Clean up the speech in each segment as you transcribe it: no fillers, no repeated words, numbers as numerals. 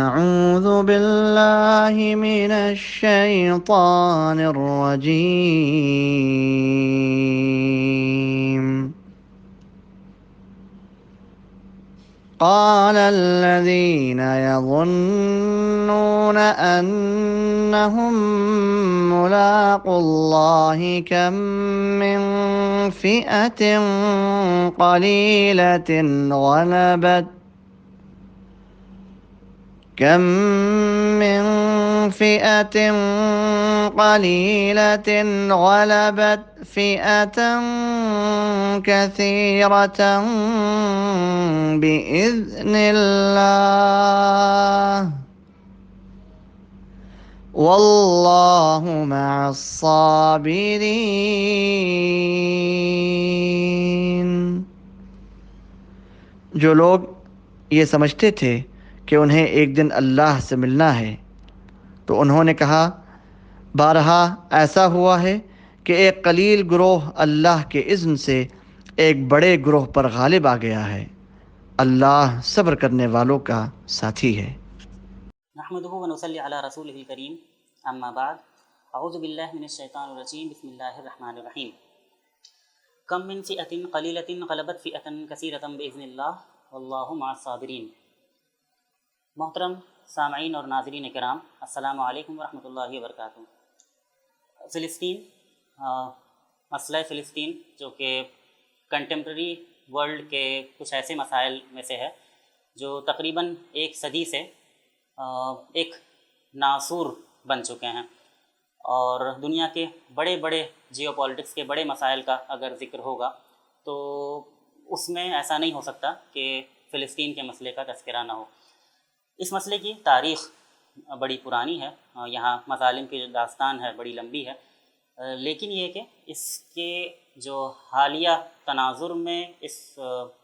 أعوذ بالله من الشيطان الرجيم. قال الذين يظنون أنهم ملاقو الله من فئة قليلة غلبت كم من فئة قليلة غلبت فئة كثيرة بإذن الله والله مع الصابرين. جو لوگ یہ سمجھتے تھے کہ انہیں ایک دن اللہ سے ملنا ہے تو انہوں نے کہا بارہا ایسا ہوا ہے کہ ایک قلیل گروہ اللہ کے اذن سے ایک بڑے گروہ پر غالب آ گیا ہے. اللہ صبر کرنے والوں کا ساتھی ہے. نحمده ونصلي على رسوله الكريم اما بعد اعوذ بالله من الشيطان الرجيم بسم الله الرحمن الرحيم. كم من فئة قليلة غلبت فئة كثيرة بإذن الله والله مع الصابرين. محترم سامعین اور ناظرین کرام، السلام علیکم ورحمۃ اللہ وبرکاتہ. فلسطین، مسئلہ فلسطین جو کہ کنٹمپریری ورلڈ کے کچھ ایسے مسائل میں سے ہے جو تقریباً ایک صدی سے ایک ناسور بن چکے ہیں، اور دنیا کے بڑے بڑے جیو پالیٹکس کے بڑے مسائل کا اگر ذکر ہوگا تو اس میں ایسا نہیں ہو سکتا کہ فلسطین کے مسئلے کا تذکرہ نہ ہو. اس مسئلے کی تاریخ بڑی پرانی ہے، یہاں مظالم کی جو داستان ہے بڑی لمبی ہے، لیکن یہ کہ اس کے جو حالیہ تناظر میں اس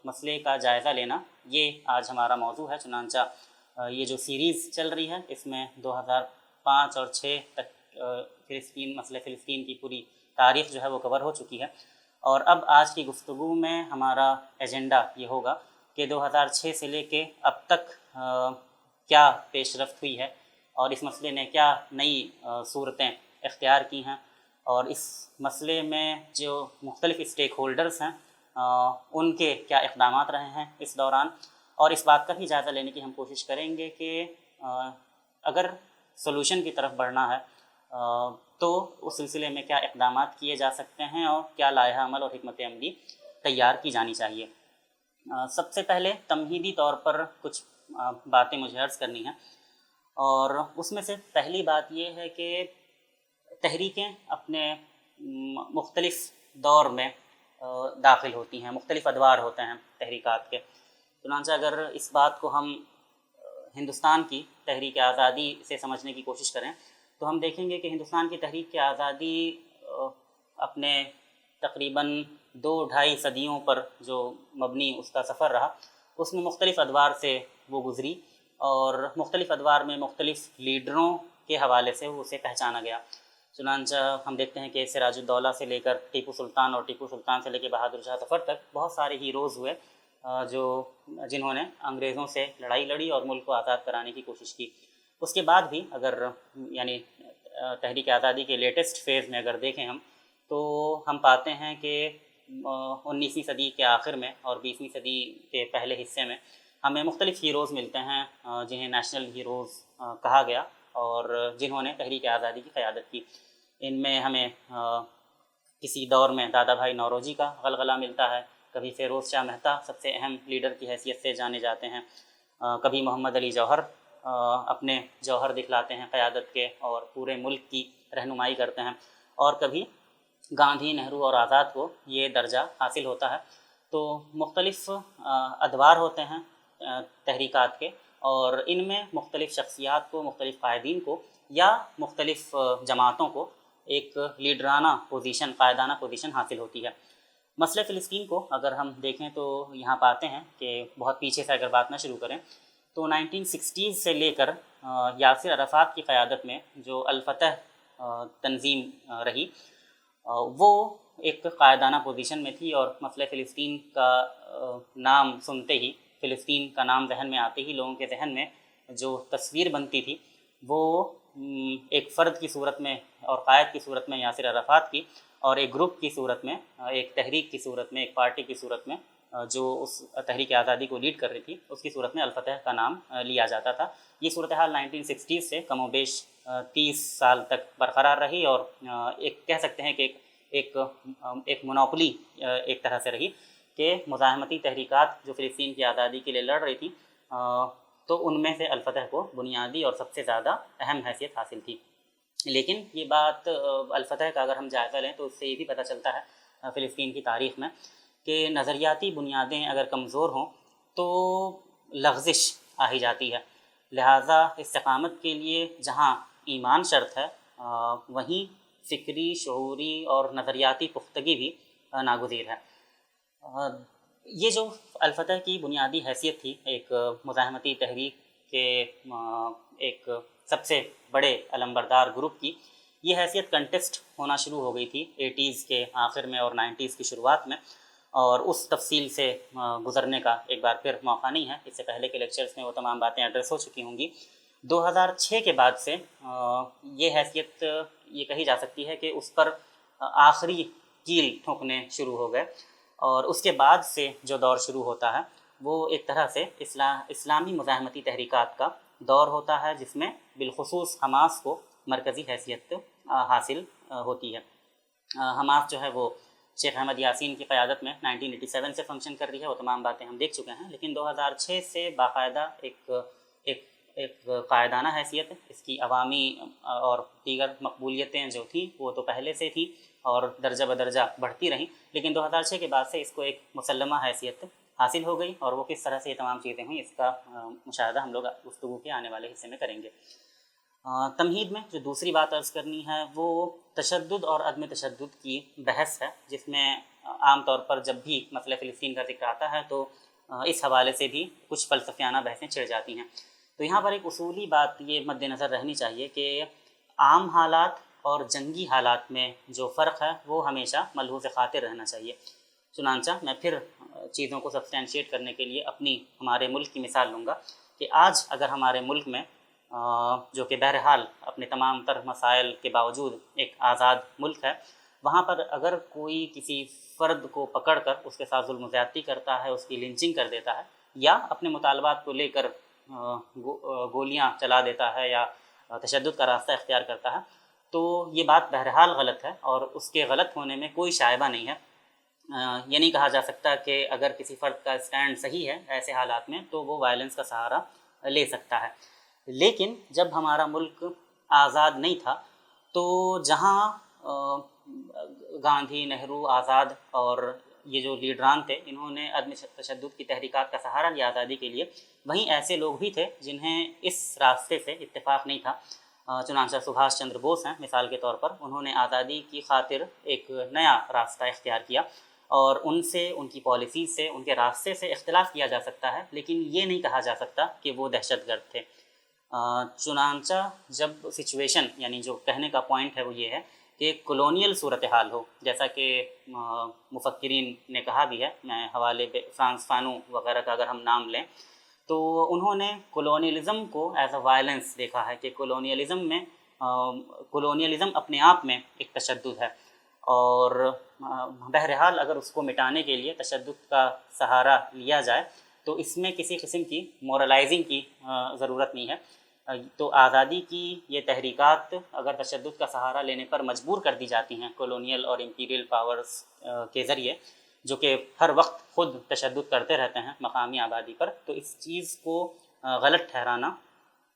مسئلے کا جائزہ لینا یہ آج ہمارا موضوع ہے. چنانچہ یہ جو سیریز چل رہی ہے اس میں 2005 اور 6 تک مسئلہ فلسطین کی پوری تاریخ جو ہے وہ کور ہو چکی ہے، اور اب آج کی گفتگو میں ہمارا ایجنڈا یہ ہوگا کہ 2006 سے لے کے اب تک کیا پیش رفت ہوئی ہے اور اس مسئلے نے کیا نئی صورتیں اختیار کی ہیں، اور اس مسئلے میں جو مختلف اسٹیک ہولڈرز ہیں ان کے کیا اقدامات رہے ہیں اس دوران، اور اس بات کا بھی جائزہ لینے کی ہم کوشش کریں گے کہ اگر سولوشن کی طرف بڑھنا ہے تو اس سلسلے میں کیا اقدامات کیے جا سکتے ہیں اور کیا لائحہ عمل اور حکمت عملی تیار کی جانی چاہیے. سب سے پہلے تمہیدی طور پر کچھ باتیں مجھے عرض کرنی ہیں، اور اس میں سے پہلی بات یہ ہے کہ تحریکیں اپنے مختلف دور میں داخل ہوتی ہیں، مختلف ادوار ہوتے ہیں تحریکات کے. چنانچہ اگر اس بات کو ہم ہندوستان کی تحریک آزادی سے سمجھنے کی کوشش کریں تو ہم دیکھیں گے کہ ہندوستان کی تحریک آزادی اپنے تقریباً 2-2.5 صدیوں پر جو مبنی اس کا سفر رہا، اس میں مختلف ادوار سے وہ گزری، اور مختلف ادوار میں مختلف لیڈروں کے حوالے سے اسے پہچانا گیا. چنانچہ ہم دیکھتے ہیں کہ سراج الدولہ سے لے کر ٹیپو سلطان اور ٹیپو سلطان سے لے کے بہادر شاہ ظفر تک بہت سارے ہیروز ہوئے جنہوں نے انگریزوں سے لڑائی لڑی اور ملک کو آزاد کرانے کی کوشش کی. اس کے بعد بھی اگر یعنی تحریک آزادی کے لیٹسٹ فیز میں اگر دیکھیں ہم تو ہم پاتے ہیں کہ 19ویں صدی کے آخر میں اور 20ویں صدی کے پہلے حصے میں ہمیں مختلف ہیروز ملتے ہیں جنہیں نیشنل ہیروز کہا گیا اور جنہوں نے تحریک آزادی کی قیادت کی. ان میں ہمیں کسی دور میں دادا بھائی نوروجی کا غلغلہ ملتا ہے، کبھی فیروز شاہ مہتا سب سے اہم لیڈر کی حیثیت سے جانے جاتے ہیں، کبھی محمد علی جوہر اپنے جوہر دکھلاتے ہیں قیادت کے اور پورے ملک کی رہنمائی کرتے ہیں، اور کبھی گاندھی، نہرو اور آزاد کو یہ درجہ حاصل ہوتا ہے. تو مختلف ادوار ہوتے ہیں تحریکات کے، اور ان میں مختلف شخصیات کو، مختلف قائدین کو یا مختلف جماعتوں کو ایک لیڈرانہ پوزیشن، قائدانہ پوزیشن حاصل ہوتی ہے. مسئلہ فلسطین کو اگر ہم دیکھیں تو یہاں پاتے ہیں کہ بہت پیچھے سے اگر بات نہ شروع کریں تو 1960 سے لے کر یاسر عرفات کی قیادت میں جو الفتح تنظیم رہی وہ ایک قائدانہ پوزیشن میں تھی، اور مسئلہ فلسطین کا نام سنتے ہی، فلسطین کا نام ذہن میں آتے ہی لوگوں کے ذہن میں جو تصویر بنتی تھی وہ ایک فرد کی صورت میں اور قائد کی صورت میں یاسر عرفات کی، اور ایک گروپ کی صورت میں، ایک تحریک کی صورت میں، ایک پارٹی کی صورت میں جو اس تحریک آزادی کو لیڈ کر رہی تھی، اس کی صورت میں الفتح کا نام لیا جاتا تھا۔ یہ صورتحال 1960 سے کم و بیش 30 سال تک برقرار رہی، اور ایک کہہ سکتے ہیں کہ ایک مونوپلی ایک طرح سے رہی کہ مزاحمتی تحریکات جو فلسطین کی آزادی کے لیے لڑ رہی تھی تو ان میں سے الفتح کو بنیادی اور سب سے زیادہ اہم حیثیت حاصل تھی۔ لیکن یہ بات الفتح کا اگر ہم جائزہ لیں تو اس سے یہ بھی پتہ چلتا ہے فلسطین کی تاریخ میں کہ نظریاتی بنیادیں اگر کمزور ہوں تو لغزش آ ہی جاتی ہے، لہٰذا استقامت کے لیے جہاں ایمان شرط ہے وہیں فکری، شعوری اور نظریاتی پختگی بھی ناگزیر ہے۔ یہ جو الفتح کی بنیادی حیثیت تھی ایک مزاحمتی تحریک کے ایک سب سے بڑے علمبردار گروپ کی، یہ حیثیت کنٹیسٹ ہونا شروع ہو گئی تھی 80s کے آخر میں اور 90s کی شروعات میں، اور اس تفصیل سے گزرنے کا ایک بار پھر موقع نہیں ہے، اس سے پہلے کے لیکچرز میں وہ تمام باتیں ایڈریس ہو چکی ہوں گی۔ 2006 کے بعد سے یہ حیثیت یہ کہی جا سکتی ہے کہ اس پر آخری کیل ٹھونکنے شروع ہو گئے، اور اس کے بعد سے جو دور شروع ہوتا ہے وہ ایک طرح سے اسلامی مزاحمتی تحریکات کا دور ہوتا ہے، جس میں بالخصوص حماس کو مرکزی حیثیت حاصل ہوتی ہے۔ حماس جو ہے وہ شیخ احمد یاسین کی قیادت میں 1987 سے فنکشن کر رہی ہے، وہ تمام باتیں ہم دیکھ چکے ہیں، لیکن 2006 سے باقاعدہ ایک قائدانہ حیثیت، اس کی عوامی اور دیگر مقبولیتیں جو تھیں وہ تو پہلے سے تھیں اور درجہ بدرجہ بڑھتی رہیں، لیکن 2006 کے بعد سے اس کو ایک مسلمہ حیثیت حاصل ہو گئی، اور وہ کس طرح سے یہ تمام چیزیں ہوئیں اس کا مشاہدہ ہم لوگ گفتگو کے آنے والے حصے میں کریں گے۔ تمہید میں جو دوسری بات عرض کرنی ہے وہ تشدد اور عدم تشدد کی بحث ہے، جس میں عام طور پر جب بھی مسئلہ فلسطین کا ذکر آتا ہے تو اس حوالے سے بھی کچھ فلسفیانہ بحثیں چھڑ جاتی ہیں۔ تو یہاں پر ایک اصولی بات یہ مد نظر رہنی چاہیے کہ عام حالات اور جنگی حالات میں جو فرق ہے وہ ہمیشہ ملحوظ خاطر رہنا چاہیے۔ چنانچہ میں پھر چیزوں کو سبسٹینشیٹ کرنے کے لیے ہمارے ملک کی مثال لوں گا کہ آج اگر ہمارے ملک میں جو کہ بہرحال اپنے تمام تر مسائل کے باوجود ایک آزاد ملک ہے، وہاں پر اگر کوئی کسی فرد کو پکڑ کر اس کے ساتھ ظلم و زیادتی کرتا ہے، اس کی لنچنگ کر دیتا ہے، یا اپنے مطالبات کو لے کر گولیاں چلا دیتا ہے یا تشدد کا راستہ اختیار کرتا ہے، تو یہ بات بہرحال غلط ہے، اور اس کے غلط ہونے میں کوئی شائبہ نہیں ہے۔ یہ نہیں کہا جا سکتا کہ اگر کسی فرد کا اسٹینڈ صحیح ہے ایسے حالات میں تو وہ وائلنس کا سہارا لے سکتا ہے، لیکن جب ہمارا ملک آزاد نہیں تھا تو جہاں گاندھی، نہرو، آزاد اور یہ جو لیڈران تھے انہوں نے عدم تشدد کی تحریکات کا سہارا لیا آزادی کے لیے، وہیں ایسے لوگ بھی تھے جنہیں اس راستے سے اتفاق نہیں تھا۔ چنانچہ سبھاش چندر بوس ہیں مثال کے طور پر، انہوں نے آزادی کی خاطر ایک نیا راستہ اختیار کیا، اور ان سے، ان کی پالیسیز سے، ان کے راستے سے اختلاف کیا جا سکتا ہے، لیکن یہ نہیں کہا جا سکتا کہ وہ دہشت گرد تھے۔ چنانچہ جب سچویشن، یعنی جو کہنے کا پوائنٹ ہے وہ یہ ہے کہ کولونیل صورتحال ہو، جیسا کہ مفکرین نے کہا بھی ہے، میں حوالے پہ فرانس فانو وغیرہ کا اگر ہم نام لیں تو انہوں نے کولونیلزم کو ایز اے وائلنس دیکھا ہے کہ کولونیلزم اپنے آپ میں ایک تشدد ہے، اور بہرحال اگر اس کو مٹانے کے لیے تشدد کا سہارا لیا جائے تو اس میں کسی قسم کی مورلائزنگ کی ضرورت نہیں ہے۔ تو آزادی کی یہ تحریکات اگر تشدد کا سہارا لینے پر مجبور کر دی جاتی ہیں کولونیل اور امپیریل پاورز کے ذریعے، جو کہ ہر وقت خود تشدد کرتے رہتے ہیں مقامی آبادی پر، تو اس چیز کو غلط ٹھہرانا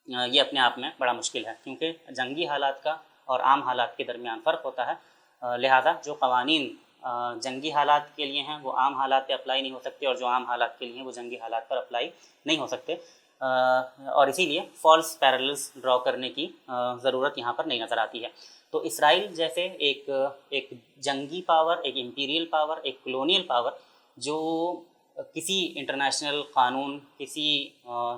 یہ اپنے آپ میں بڑا مشکل ہے، کیونکہ جنگی حالات کا اور عام حالات کے درمیان فرق ہوتا ہے، لہذا جو قوانین جنگی حالات کے لیے ہیں وہ عام حالات پہ اپلائی نہیں ہو سکتے، اور جو عام حالات کے لیے ہیں وہ جنگی حالات پر اپلائی نہیں ہو سکتے، اور اسی لیے فالس پیرللز ڈرا کرنے کی ضرورت یہاں پر نہیں نظر آتی ہے۔ تو اسرائیل جیسے ایک جنگی پاور، ایک امپیریل پاور، ایک کولونیل پاور جو کسی انٹرنیشنل قانون، کسی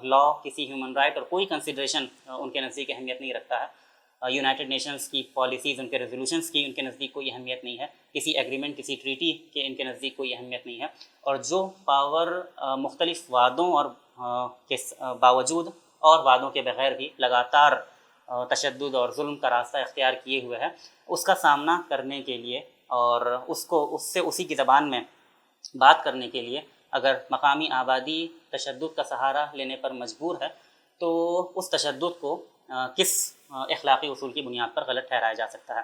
لا، کسی ہیومن رائٹ اور کوئی کنسیڈریشن ان کے نزدیک اہمیت نہیں رکھتا ہے، یونائٹڈ نیشنز کی پالیسیز، ان کے ریزولوشنز کی ان کے نزدیک کوئی اہمیت نہیں ہے، کسی ایگریمنٹ، کسی ٹریٹی کے ان کے نزدیک کوئی اہمیت نہیں ہے، اور جو پاور مختلف وعدوں اور کے باوجود اور وعدوں کے بغیر بھی لگاتار تشدد اور ظلم کا راستہ اختیار کیے ہوئے ہے، اس کا سامنا کرنے کے لیے اور اس سے اسی کی زبان میں بات کرنے کے لیے اگر مقامی آبادی تشدد کا سہارا لینے پر مجبور ہے تو اس تشدد کو کس اخلاقی اصول کی بنیاد پر غلط ٹھہرایا جا سکتا ہے۔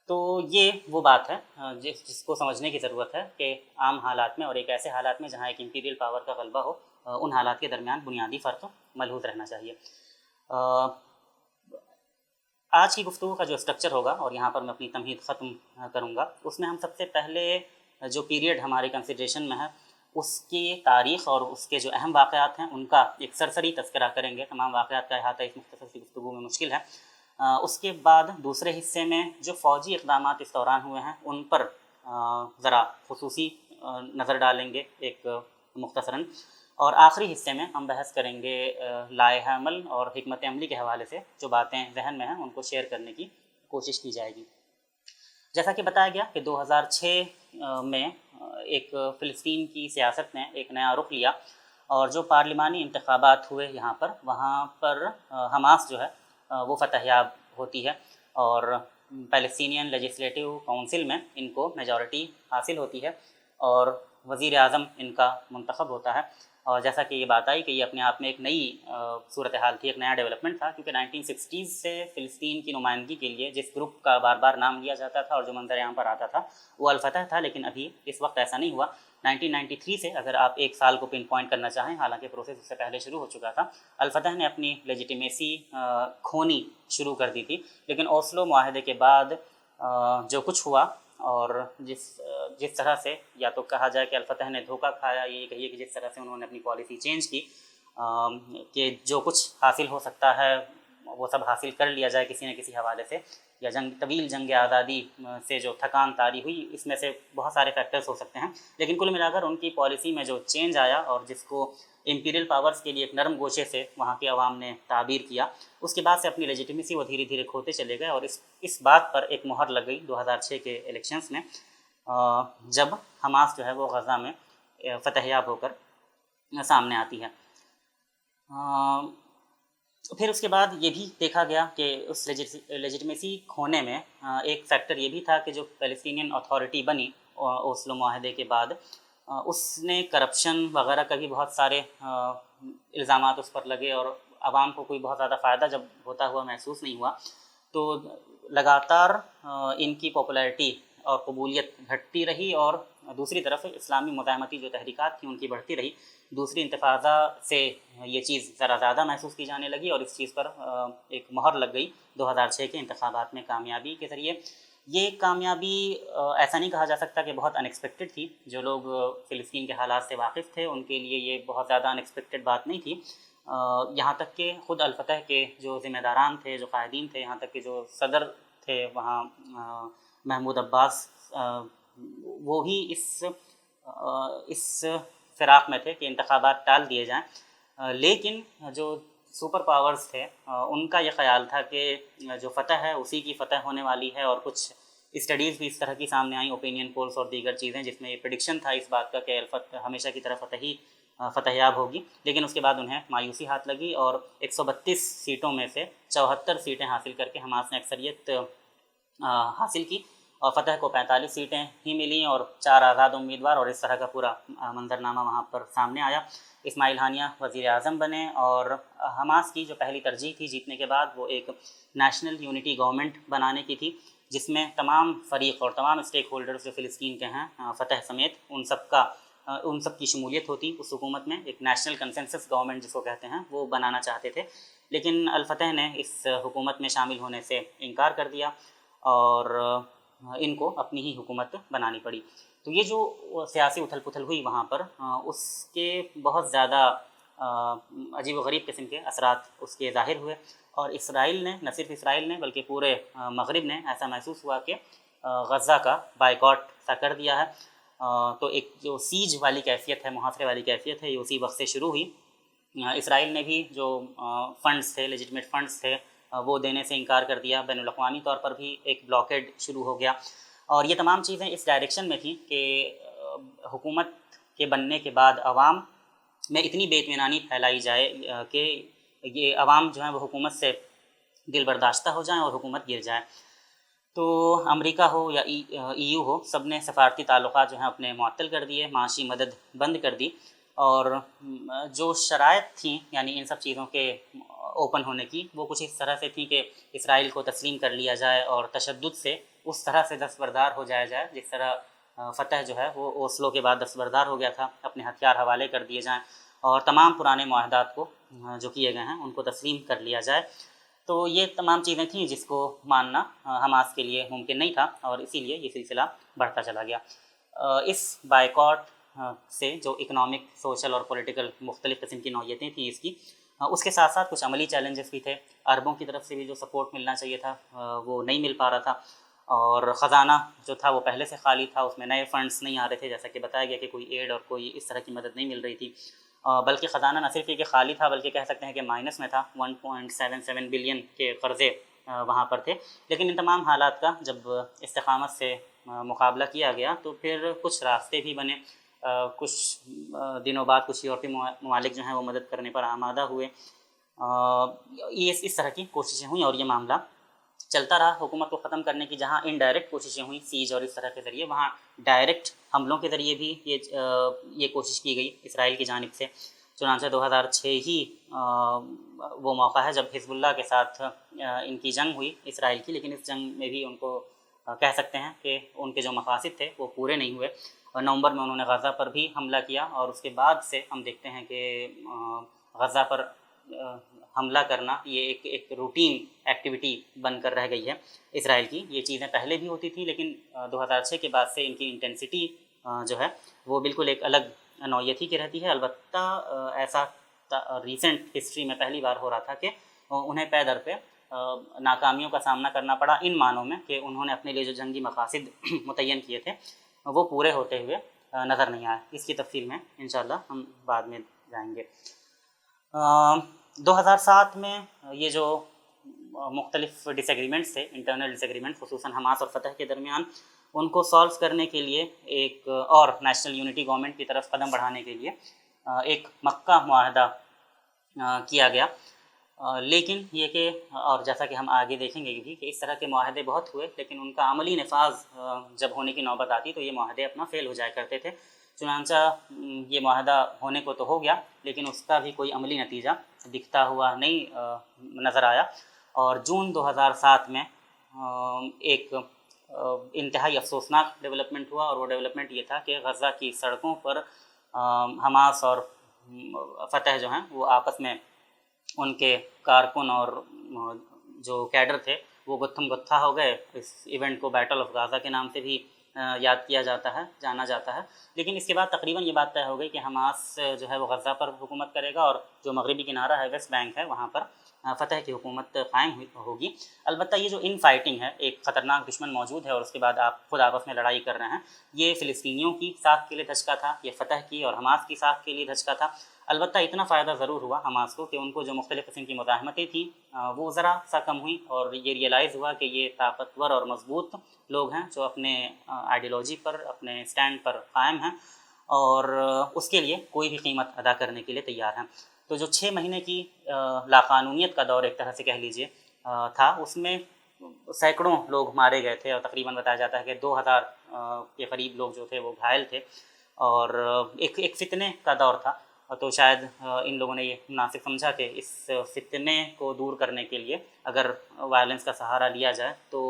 تو یہ وہ بات ہے جس کو سمجھنے کی ضرورت ہے کہ عام حالات میں اور ایک ایسے حالات میں جہاں ایک امپیریل پاور کا غلبہ ہو، ان حالات کے درمیان بنیادی فرق ملحوظ رہنا چاہیے۔ آج کی گفتگو کا جو اسٹرکچر ہوگا، اور یہاں پر میں اپنی تمہید ختم کروں گا، اس میں ہم سب سے پہلے جو پیریڈ ہمارے کنسیڈریشن میں ہے اس کی تاریخ اور اس کے جو اہم واقعات ہیں ان کا ایک سرسری تذکرہ کریں گے۔ تمام واقعات کا احاطہ اس مختصر سی گفتگو میں مشکل ہے۔ اس کے بعد دوسرے حصے میں جو فوجی اقدامات اس دوران ہوئے ہیں ان پر ذرا خصوصی نظر ڈالیں گے ایک مختصراً، اور آخری حصے میں ہم بحث کریں گے لائحہ عمل اور حکمت عملی کے حوالے سے جو باتیں ذہن میں ہیں ان کو شیئر کرنے کی کوشش کی جائے گی۔ جیسا کہ بتایا گیا کہ 2006 میں ایک فلسطین کی سیاست نے ایک نیا رخ لیا، اور جو پارلیمانی انتخابات ہوئے یہاں پر، وہاں پر حماس جو ہے وہ فتح یاب ہوتی ہے، اور پیلسٹینین لیجسلیٹو کونسل میں ان کو میجورٹی حاصل ہوتی ہے اور وزیر اعظم ان کا منتخب ہوتا ہے۔ اور جیسا کہ یہ بات آئی کہ یہ اپنے آپ میں ایک نئی صورتحال تھی، ایک نیا ڈیولپمنٹ تھا، کیونکہ 1960 سے فلسطین کی نمائندگی کے لیے جس گروپ کا بار بار نام لیا جاتا تھا اور جو منظر عام پر آتا تھا وہ الفتح تھا، لیکن ابھی اس وقت ایسا نہیں ہوا۔ 1993 سے اگر آپ ایک سال کو پن پوائنٹ کرنا چاہیں، حالانکہ پروسیس اس سے پہلے شروع ہو چکا تھا، الفتح نے اپنی لیجیٹیمیسی کھونی شروع کر دی تھی، لیکن اوسلو معاہدے کے بعد جو کچھ ہوا اور جس طرح سے، یا تو کہا جائے کہ الفتح نے دھوکہ کھایا، یہ کہیے کہ جس طرح سے انہوں نے اپنی پالیسی چینج کی کہ جو کچھ حاصل ہو سکتا ہے وہ سب حاصل کر لیا جائے کسی نہ کسی حوالے سے، یا طویل جنگ آزادی سے جو تھکان طاری ہوئی، اس میں سے بہت سارے فیکٹرز ہو سکتے ہیں، لیکن کل ملا کر ان کی پالیسی میں جو چینج آیا اور جس کو امپیریل پاورز کے لیے ایک نرم گوشے سے وہاں کے عوام نے تعبیر کیا، اس کے بعد سے اپنی لیجیٹیمیسی وہ دھیرے دھیرے کھوتے چلے گئے، اور اس بات پر ایک مہر لگ گئی 2006 کے الیکشنز میں، جب حماس جو ہے وہ غزہ میں فتح یاب ہو کر سامنے آتی ہے۔ پھر اس کے بعد یہ بھی دیکھا گیا کہ اس لیجیٹیمیسی کھونے میں ایک فیکٹر یہ بھی تھا کہ جو فلسطینین اتھارٹی بنی اوسلو معاہدے کے بعد، اس نے کرپشن وغیرہ کا بھی بہت سارے الزامات اس پر لگے، اور عوام کو کوئی بہت زیادہ فائدہ جب ہوتا ہوا محسوس نہیں ہوا، تو لگاتار ان کی پاپولیرٹی اور قبولیت گھٹتی رہی، اور دوسری طرف اسلامی مزاحمتی جو تحریکات تھیں ان کی بڑھتی رہی۔ دوسری انتفاضہ سے یہ چیز ذرا زیادہ محسوس کی جانے لگی، اور اس چیز پر ایک مہر لگ گئی 2006 کے انتخابات میں کامیابی کے ذریعے۔ یہ کامیابی ایسا نہیں کہا جا سکتا کہ بہت ان ایکسپیکٹڈ تھی، جو لوگ فلسطین کے حالات سے واقف تھے ان کے لیے یہ بہت زیادہ ان ایکسپیکٹڈ بات نہیں تھی، یہاں تک کہ خود الفتح کے جو ذمہ داران تھے، جو قائدین تھے، یہاں تک کہ جو صدر تھے وہاں محمود عباس، وہ بھی اس فراق میں تھے کہ انتخابات ٹال دیے جائیں، لیکن جو سپر پاورز تھے ان کا یہ خیال تھا کہ جو فتح ہے اسی کی فتح ہونے والی ہے، اور کچھ اسٹڈیز بھی اس طرح کی سامنے آئیں، اوپینین پولس اور دیگر چیزیں، جس میں یہ پریڈکشن تھا اس بات کا کہ الفتح ہمیشہ کی طرف فتح یاب ہوگی، لیکن اس کے بعد انہیں مایوسی ہاتھ لگی، اور 132 سیٹوں میں سے 74 سیٹیں حاصل کر کے حماس نے اکثریت حاصل کی، اور فتح کو 45 سیٹیں ہی ملیں اور 4 آزاد امیدوار، اور اس طرح کا پورا منظرنامہ وہاں پر سامنے آیا۔ اسماعیل ہانیہ وزیر اعظم بنے، اور حماس کی جو پہلی ترجیح تھی جیتنے کے بعد وہ ایک نیشنل یونٹی گورنمنٹ بنانے کی تھی، جس میں تمام فریق اور تمام اسٹیک ہولڈرز جو فلسطین کے ہیں فتح سمیت ان سب کی شمولیت ہوتی اس حکومت میں۔ ایک نیشنل کنسنسس گورنمنٹ جس کو کہتے ہیں وہ بنانا چاہتے تھے، لیکن الفتح نے اس حکومت میں شامل ہونے سے انکار کر دیا، اور ان کو اپنی ہی حکومت بنانی پڑی۔ تو یہ جو سیاسی اتھل پتھل ہوئی وہاں پر، اس کے بہت زیادہ عجیب و غریب قسم کے اثرات اس کے ظاہر ہوئے، اور اسرائیل نے، نہ صرف اسرائیل نے بلکہ پورے مغرب نے ایسا محسوس ہوا کہ غزہ کا بائیکاٹ سا کر دیا ہے۔ تو ایک جو سیج والی کیفیت ہے، محاصرے والی کیفیت ہے، یہ اسی وقت سے شروع ہوئی۔ اسرائیل نے بھی جو فنڈز تھے، لیجٹمیٹ فنڈز تھے، وہ دینے سے انکار کر دیا، بین الاقوامی طور پر بھی ایک بلاکیڈ شروع ہو گیا، اور یہ تمام چیزیں اس ڈائریکشن میں تھیں کہ حکومت کے بننے کے بعد عوام میں اتنی بے اطمینانی پھیلائی جائے کہ یہ عوام جو ہیں وہ حکومت سے دل برداشتہ ہو جائیں اور حکومت گر جائے۔ تو امریکہ ہو یا ای یو ہو، سب نے سفارتی تعلقات جو ہیں اپنے معطل کر دیے، معاشی مدد بند کر دی، اور جو شرائط تھیں یعنی ان سب چیزوں کے اوپن ہونے کی، وہ کچھ اس طرح سے تھیں کہ اسرائیل کو تسلیم کر لیا جائے اور تشدد سے اس طرح سے دستبردار ہو جایا جائے جس طرح فتح جو ہے وہ اوسلو کے بعد دستبردار ہو گیا تھا، اپنے ہتھیار حوالے کر دیے جائیں اور تمام پرانے معاہدات کو جو کیے گئے ہیں ان کو تسلیم کر لیا جائے۔ تو یہ تمام چیزیں تھیں جس کو ماننا حماس کے لیے ممکن نہیں تھا، اور اسی لیے یہ سلسلہ بڑھتا چلا گیا۔ اس بائیکاٹ سے جو اکنامک، سوشل اور پولیٹیکل مختلف قسم کی نوعیتیں تھیں اس کی، اس کے ساتھ ساتھ کچھ عملی چیلنجز بھی تھے۔ عربوں کی طرف سے بھی جو سپورٹ ملنا چاہیے تھا وہ نہیں مل پا رہا تھا، اور خزانہ جو تھا وہ پہلے سے خالی تھا، اس میں نئے فنڈز نہیں آ رہے تھے، جیسا کہ بتایا گیا کہ کوئی ایڈ اور کوئی اس طرح کی مدد نہیں مل رہی تھی، بلکہ خزانہ نہ صرف یہ کہ خالی تھا بلکہ کہہ سکتے ہیں کہ مائنس میں تھا، 1.77 بلین کے قرضے وہاں پر تھے۔ لیکن ان تمام حالات کا جب استقامت سے مقابلہ کیا گیا تو پھر کچھ راستے بھی بنے، کچھ دنوں بعد کچھ یورپی ممالک جو ہیں وہ مدد کرنے پر آمادہ ہوئے، یہ اس طرح کی کوششیں ہوئیں اور یہ معاملہ چلتا رہا حکومت کو ختم کرنے کی۔ جہاں انڈائریکٹ کوششیں ہوئیں سیج اور اس طرح کے ذریعے، وہاں ڈائریکٹ حملوں کے ذریعے بھی یہ کوشش کی گئی اسرائیل کی جانب سے۔ چنانچہ 2006 ہی وہ موقع ہے جب حزب اللہ کے ساتھ ان کی جنگ ہوئی اسرائیل کی، لیکن اس جنگ میں بھی ان کو کہہ سکتے ہیں کہ ان کے جو مقاصد تھے وہ پورے نہیں ہوئے۔ نومبر میں انہوں نے غزہ پر بھی حملہ کیا، اور اس کے بعد سے ہم دیکھتے ہیں کہ غزہ پر حملہ کرنا یہ ایک روٹین ایکٹیویٹی بن کر رہ گئی ہے اسرائیل کی۔ یہ چیزیں پہلے بھی ہوتی تھیں، لیکن 2006 کے بعد سے ان کی انٹینسٹی جو ہے وہ بالکل ایک الگ نوعیت کی رہتی ہے۔ البتہ ایسا ریسنٹ ہسٹری میں پہلی بار ہو رہا تھا کہ انہیں پے در پہ ناکامیوں کا سامنا کرنا پڑا، ان معنوں میں کہ انہوں نے اپنے لیے جو جنگی مقاصد متعین کیے تھے وہ پورے ہوتے ہوئے نظر نہیں آئے۔ اس کی تفصیل میں انشاءاللہ ہم بعد میں جائیں گے۔ 2007 میں یہ جو مختلف ڈس ایگریمنٹس تھے، انٹرنل ڈس ایگریمنٹ، خصوصاً حماس اور فتح کے درمیان، ان کو سالو کرنے کے لیے ایک اور نیشنل یونٹی گورنمنٹ کی طرف قدم بڑھانے کے لیے ایک مکہ معاہدہ کیا گیا۔ لیکن یہ کہ، اور جیسا کہ ہم آگے دیکھیں گے بھی، کہ اس طرح کے معاہدے بہت ہوئے، لیکن ان کا عملی نفاذ جب ہونے کی نوبت آتی تو یہ معاہدے اپنا فیل ہو جایا کرتے تھے۔ چنانچہ یہ معاہدہ ہونے کو تو ہو گیا، لیکن اس کا بھی کوئی عملی نتیجہ دکھتا ہوا نہیں نظر آیا، اور جون 2007 میں ایک انتہائی افسوسناک ڈیولپمنٹ ہوا، اور وہ ڈیولپمنٹ یہ تھا کہ غزہ کی سڑکوں پر حماس اور فتح جو ہیں وہ آپس میں ان کے کارکن اور جو کیڈر تھے وہ گتھم گتھا ہو گئے۔ اس ایونٹ کو بیٹل آف غازہ کے نام سے بھی یاد کیا جاتا ہے، جانا جاتا ہے۔ لیکن اس کے بعد تقریباً یہ بات طے ہو گئی کہ حماس جو ہے وہ غزہ پر حکومت کرے گا، اور جو مغربی کنارہ ہے، ویسٹ بینک ہے، وہاں پر فتح کی حکومت قائم ہوگی۔ البتہ یہ جو ان فائٹنگ ہے، ایک خطرناک دشمن موجود ہے اور اس کے بعد آپ خود آپس میں لڑائی کر رہے ہیں، یہ فلسطینیوں کی ساکھ کے لیے دھچکا تھا، یہ فتح کی اور حماس کی ساکھ کے لیے دھچکا تھا۔ البتہ اتنا فائدہ ضرور ہوا حماس کو کہ ان کو جو مختلف قسم کی مزاحمتیں تھیں وہ ذرا سا کم ہوئیں، اور یہ ریئلائز ہوا کہ یہ طاقتور اور مضبوط لوگ ہیں جو اپنے آئیڈیالوجی پر، اپنے اسٹینڈ پر قائم ہیں، اور اس کے لیے کوئی بھی قیمت ادا کرنے کے لیے تیار ہیں۔ تو جو 6 مہینے کی لاقانونیت کا دور ایک طرح سے کہہ لیجئے تھا، اس میں سینکڑوں لوگ مارے گئے تھے، اور تقریباً بتایا جاتا ہے کہ 2000 کے قریب لوگ جو تھے وہ گھائل تھے، اور ایک فتنے کا دور تھا۔ تو شاید ان لوگوں نے یہ مناسب سمجھا کہ اس فتنے کو دور کرنے کے لیے اگر وائلنس کا سہارا لیا جائے تو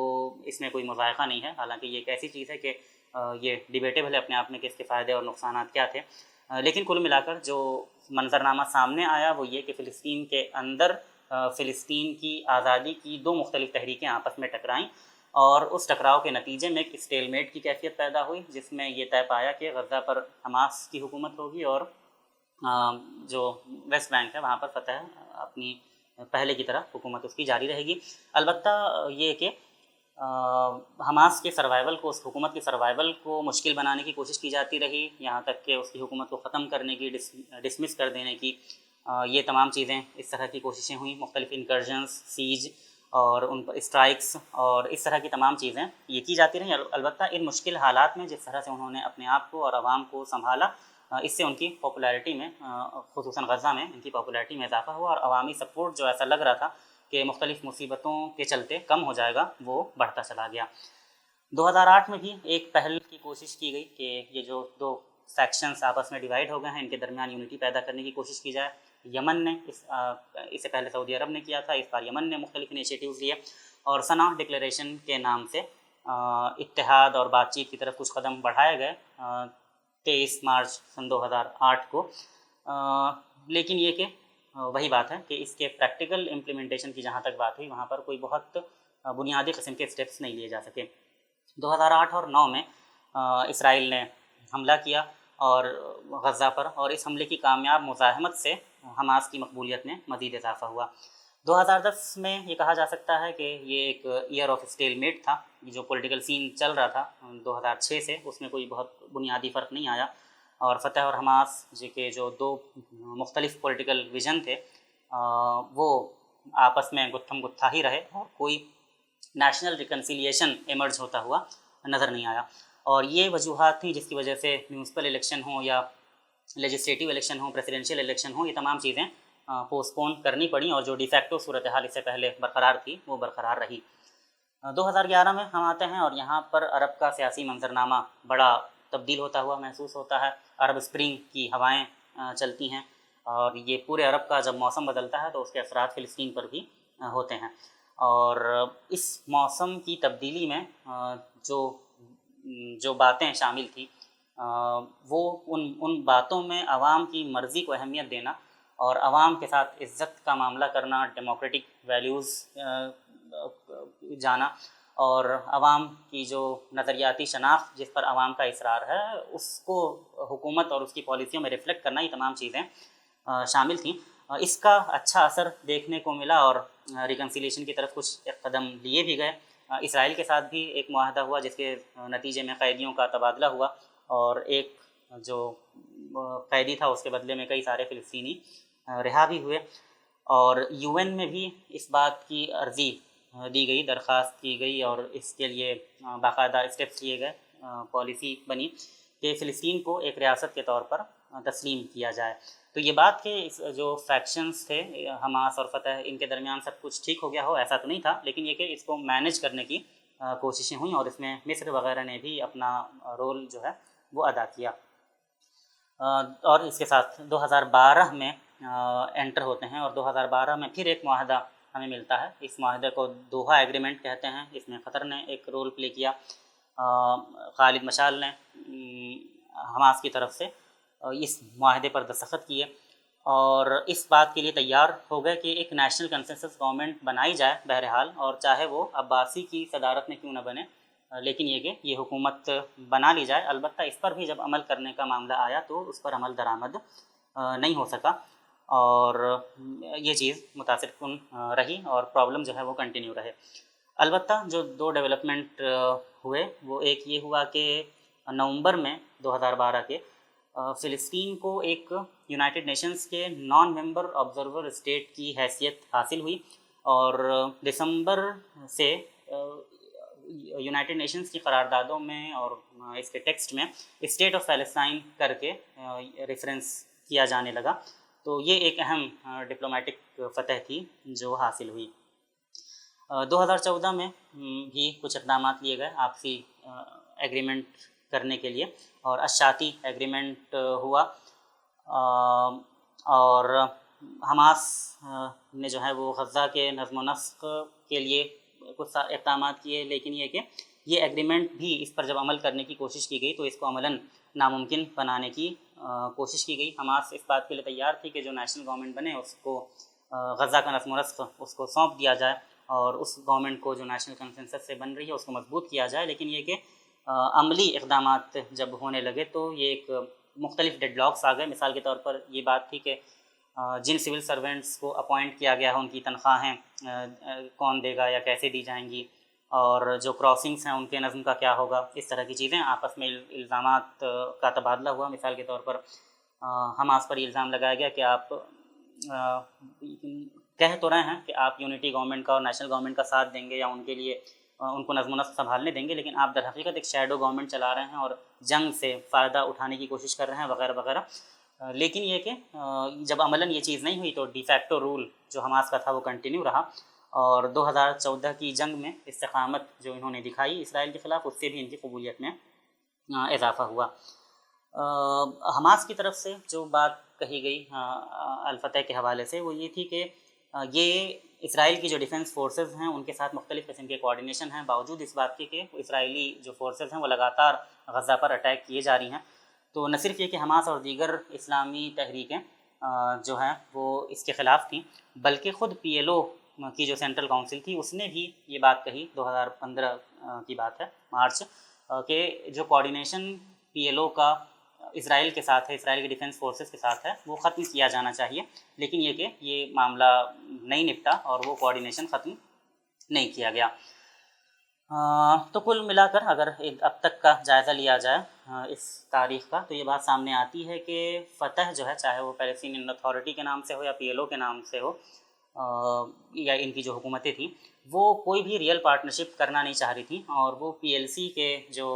اس میں کوئی مذائقہ نہیں ہے، حالانکہ یہ ایک ایسی چیز ہے کہ یہ ڈیبیٹیبل ہے اپنے آپ میں کہ اس کے فائدے اور نقصانات کیا تھے۔ لیکن کل ملا کر جو منظرنامہ سامنے آیا وہ یہ کہ فلسطین کے اندر فلسطین کی آزادی کی 2 مختلف تحریکیں آپس میں ٹکرائیں، اور اس ٹکراؤ کے نتیجے میں ایک اسٹیل میٹ کی کیفیت پیدا ہوئی، جس میں یہ طے پایا کہ غزہ پر حماس کی حکومت ہوگی، اور جو ویسٹ بینک ہے وہاں پر فتح اپنی پہلے کی طرح حکومت اس کی جاری رہے گی۔ البتہ یہ کہ حماس کے سروائیول کو، اس حکومت کے سروائیول کو مشکل بنانے کی کوشش کی جاتی رہی، یہاں تک کہ اس کی حکومت کو ختم کرنے کی، ڈسمس کر دینے کی، یہ تمام چیزیں، اس طرح کی کوششیں ہوئیں، مختلف انکرجنز، سیج اور ان پر اسٹرائکس اور اس طرح کی تمام چیزیں یہ کی جاتی رہیں۔ البتہ ان مشکل حالات میں جس طرح سے انہوں نے اپنے آپ کو اور عوام کو سنبھالا، اس سے ان کی پاپولیرٹی میں خصوصاً غزہ میں ان کی پاپولیرٹی میں اضافہ ہوا، اور عوامی سپورٹ جو ایسا لگ رہا تھا کہ مختلف مصیبتوں کے چلتے کم ہو جائے گا وہ بڑھتا چلا گیا۔ 2008 میں بھی ایک پہل کی کوشش کی گئی کہ یہ جو دو سیکشنز آپس میں ڈیوائڈ ہو گئے ہیں ان کے درمیان یونٹی پیدا کرنے کی کوشش کی جائے۔ یمن نے اس سے پہلے سعودی عرب نے کیا تھا، اس بار یمن نے مختلف انیشیٹیوز لیے، اور صنع ڈکلیریشن کے نام سے اتحاد اور بات چیت کی طرف کچھ قدم بڑھائے گئے 23 مارچ سن 2008 کو۔ لیکن یہ کہ وہی بات ہے کہ اس کے پریکٹیکل امپلیمنٹیشن کی جہاں تک بات ہوئی وہاں پر کوئی بہت بنیادی قسم کے اسٹیپس نہیں لیے جا سکے۔ 2008 اور 9 میں اسرائیل نے حملہ کیا اور غزہ پر، اور اس حملے کی کامیاب مزاحمت سے حماس کی مقبولیت میں مزید اضافہ ہوا۔ 2010 میں یہ کہا جا سکتا ہے کہ یہ ایک ایئر آف اسٹیل میٹ تھا، جو پولیٹیکل سین چل رہا تھا 2006 سے اس میں کوئی بہت بنیادی فرق نہیں آیا، اور فتح اور حماس کے جو دو مختلف پولیٹیکل ویژن تھے وہ آپس میں گتھم گتھا ہی رہے، اور کوئی نیشنل ریکنسیلیشن ایمرج ہوتا ہوا نظر نہیں آیا۔ اور یہ وجوہات تھیں جس کی وجہ سے میونسپل الیکشن ہوں یا لیجسلیٹیو الیکشن ہوں، پریسیڈنشیل الیکشن ہوں، یہ تمام چیزیں پوسٹ پون کرنی پڑیں، اور جو ڈی فیکٹو صورتحال اس سے پہلے برقرار تھی وہ برقرار رہی۔ 2011 میں ہم آتے ہیں اور یہاں پر عرب کا سیاسی منظرنامہ بڑا تبدیل ہوتا ہوا محسوس ہوتا ہے۔ عرب اسپرنگ کی ہوائیں چلتی ہیں، اور یہ پورے عرب کا جب موسم بدلتا ہے تو اس کے اثرات فلسطین پر بھی ہوتے ہیں، اور اس موسم کی تبدیلی میں جو باتیں شامل تھیں وہ ان باتوں میں عوام کی مرضی کو اہمیت دینا اور عوام کے ساتھ عزت کا معاملہ کرنا، ڈیموکریٹک ویلیوز جانا، اور عوام کی جو نظریاتی شناخت جس پر عوام کا اصرار ہے اس کو حکومت اور اس کی پالیسیوں میں ریفلیکٹ کرنا، یہ تمام چیزیں شامل تھیں۔ اس کا اچھا اثر دیکھنے کو ملا، اور ریکنسیلیشن کی طرف کچھ قدم لیے بھی گئے۔ اسرائیل کے ساتھ بھی ایک معاہدہ ہوا جس کے نتیجے میں قیدیوں کا تبادلہ ہوا، اور ایک جو قیدی تھا اس کے بدلے میں کئی سارے فلسطینی رہا بھی ہوئے، اور یو این میں بھی اس بات کی عرضی دی گئی، درخواست کی گئی، اور اس کے لیے باقاعدہ اسٹیپس لیے گئے، پالیسی بنی کہ فلسطین کو ایک ریاست کے طور پر تسلیم کیا جائے۔ تو یہ بات کہ جو فیکشنز تھے حماس اور فتح ان کے درمیان سب کچھ ٹھیک ہو گیا ہو، ایسا تو نہیں تھا، لیکن یہ کہ اس کو مینیج کرنے کی کوششیں ہوئیں، اور اس میں مصر وغیرہ نے بھی اپنا رول جو ہے وہ ادا کیا۔ اور اس کے ساتھ 2012 میں انٹر ہوتے ہیں، اور 2012 میں پھر ایک معاہدہ ہمیں ملتا ہے۔ اس معاہدے کو دوحہ ایگریمنٹ کہتے ہیں۔ اس میں قطر نے ایک رول پلے کیا، خالد مشعل نے حماس کی طرف سے اس معاہدے پر دستخط کیے، اور اس بات کے لیے تیار ہو گئے کہ ایک نیشنل کنسنسس گورنمنٹ بنائی جائے بہرحال، اور چاہے وہ عباسی کی صدارت میں کیوں نہ بنے، لیکن یہ کہ یہ حکومت بنا لی جائے۔ البتہ اس پر بھی جب عمل کرنے کا معاملہ آیا تو اس پر عمل درآمد نہیں ہو سکا، اور یہ چیز متاثر کن رہی، اور پرابلم جو ہے وہ کنٹینیو رہے۔ البتہ جو دو ڈیولپمنٹ ہوئے وہ ایک یہ ہوا کہ نومبر میں 2012 کے فلسطین کو ایک یونائٹڈ نیشنز کے نان ممبر آبزرور اسٹیٹ کی حیثیت حاصل ہوئی، اور دسمبر سے یونائٹڈ نیشنز کی قراردادوں میں اور اس کے ٹیکسٹ میں اسٹیٹ آف پیلسٹائن کر کے ریفرنس کیا جانے لگا۔ تو یہ ایک اہم ڈپلومیٹک فتح تھی جو حاصل ہوئی۔ 2014 میں بھی کچھ اقدامات لیے گئے آپسی ایگریمنٹ کرنے کے لیے، اور اشاتی ایگریمنٹ ہوا، اور حماس نے جو ہے وہ غزہ کے نظم و نسق کے لیے کچھ اقدامات کیے، لیکن یہ کہ یہ ایگریمنٹ بھی اس پر جب عمل کرنے کی کوشش کی گئی تو اس کو عملاً ناممکن بنانے کی کوشش کی گئی۔ حماس اس بات کے لیے تیار تھی کہ جو نیشنل گورنمنٹ بنے اس کو غزہ کا نظم و نسق اس کو سونپ دیا جائے، اور اس گورنمنٹ کو جو نیشنل کنسنسس سے بن رہی ہے اس کو مضبوط کیا جائے، لیکن یہ کہ عملی اقدامات جب ہونے لگے تو یہ ایک مختلف ڈیڈ لاکس آ گئے۔ مثال کے طور پر یہ بات تھی کہ جن سول سرونٹس کو اپوائنٹ کیا گیا ہے ان کی تنخواہیں کون دے گا یا کیسے دی جائیں گی، اور جو کراسنگس ہیں ان کے نظم کا کیا ہوگا، اس طرح کی چیزیں آپس میں الزامات کا تبادلہ ہوا۔ مثال کے طور پر حماس پر یہ الزام لگایا گیا کہ آپ کہہ تو رہے ہیں کہ آپ یونٹی گورنمنٹ کا اور نیشنل گورنمنٹ کا ساتھ دیں گے یا ان کے لیے ان کو نظم و نسق سنبھالنے دیں گے، لیکن آپ در حقیقت ایک شیڈو گورنمنٹ چلا رہے ہیں اور جنگ سے فائدہ اٹھانے کی کوشش کر رہے ہیں وغیرہ وغیرہ۔ لیکن یہ کہ جب عملاً یہ چیز نہیں ہوئی تو ڈی فیکٹو رول جو حماس کا تھا وہ کنٹینیو رہا، اور 2014 کی جنگ میں استقامت جو انہوں نے دکھائی اسرائیل کے خلاف، اس سے بھی ان کی قبولیت میں اضافہ ہوا۔ حماس کی طرف سے جو بات کہی گئی الفتح کے حوالے سے وہ یہ تھی کہ یہ اسرائیل کی جو ڈیفنس فورسز ہیں ان کے ساتھ مختلف قسم کے کوارڈینیشن ہیں، باوجود اس بات کے کہ اسرائیلی جو فورسز ہیں وہ لگاتار غزہ پر اٹیک کیے جا رہی ہیں۔ تو نہ صرف یہ کہ حماس اور دیگر اسلامی تحریکیں جو ہیں وہ اس کے خلاف تھیں، بلکہ خود PLO کی جو سینٹرل کونسل تھی اس نے بھی یہ بات کہی، 2015 کی بات ہے مارچ، کہ جو کوارڈینیشن PLO کا اسرائیل کے ساتھ ہے، اسرائیل کے ڈیفنس فورسز کے ساتھ ہے، وہ ختم کیا جانا چاہیے، لیکن یہ کہ یہ معاملہ نہیں نپٹا اور وہ کوارڈینیشن ختم نہیں کیا گیا۔ تو کل ملا کر اگر اب تک کا جائزہ لیا جائے اس تاریخ کا، تو یہ بات سامنے آتی ہے کہ فتح جو ہے، چاہے وہ پیلسٹینین اتھارٹی کے نام سے ہو یا PLO کے نام سے ہو یا ان کی جو حکومتیں تھیں، وہ کوئی بھی ریئل پارٹنرشپ کرنا نہیں چاہ رہی تھیں، اور وہ PLC کے جو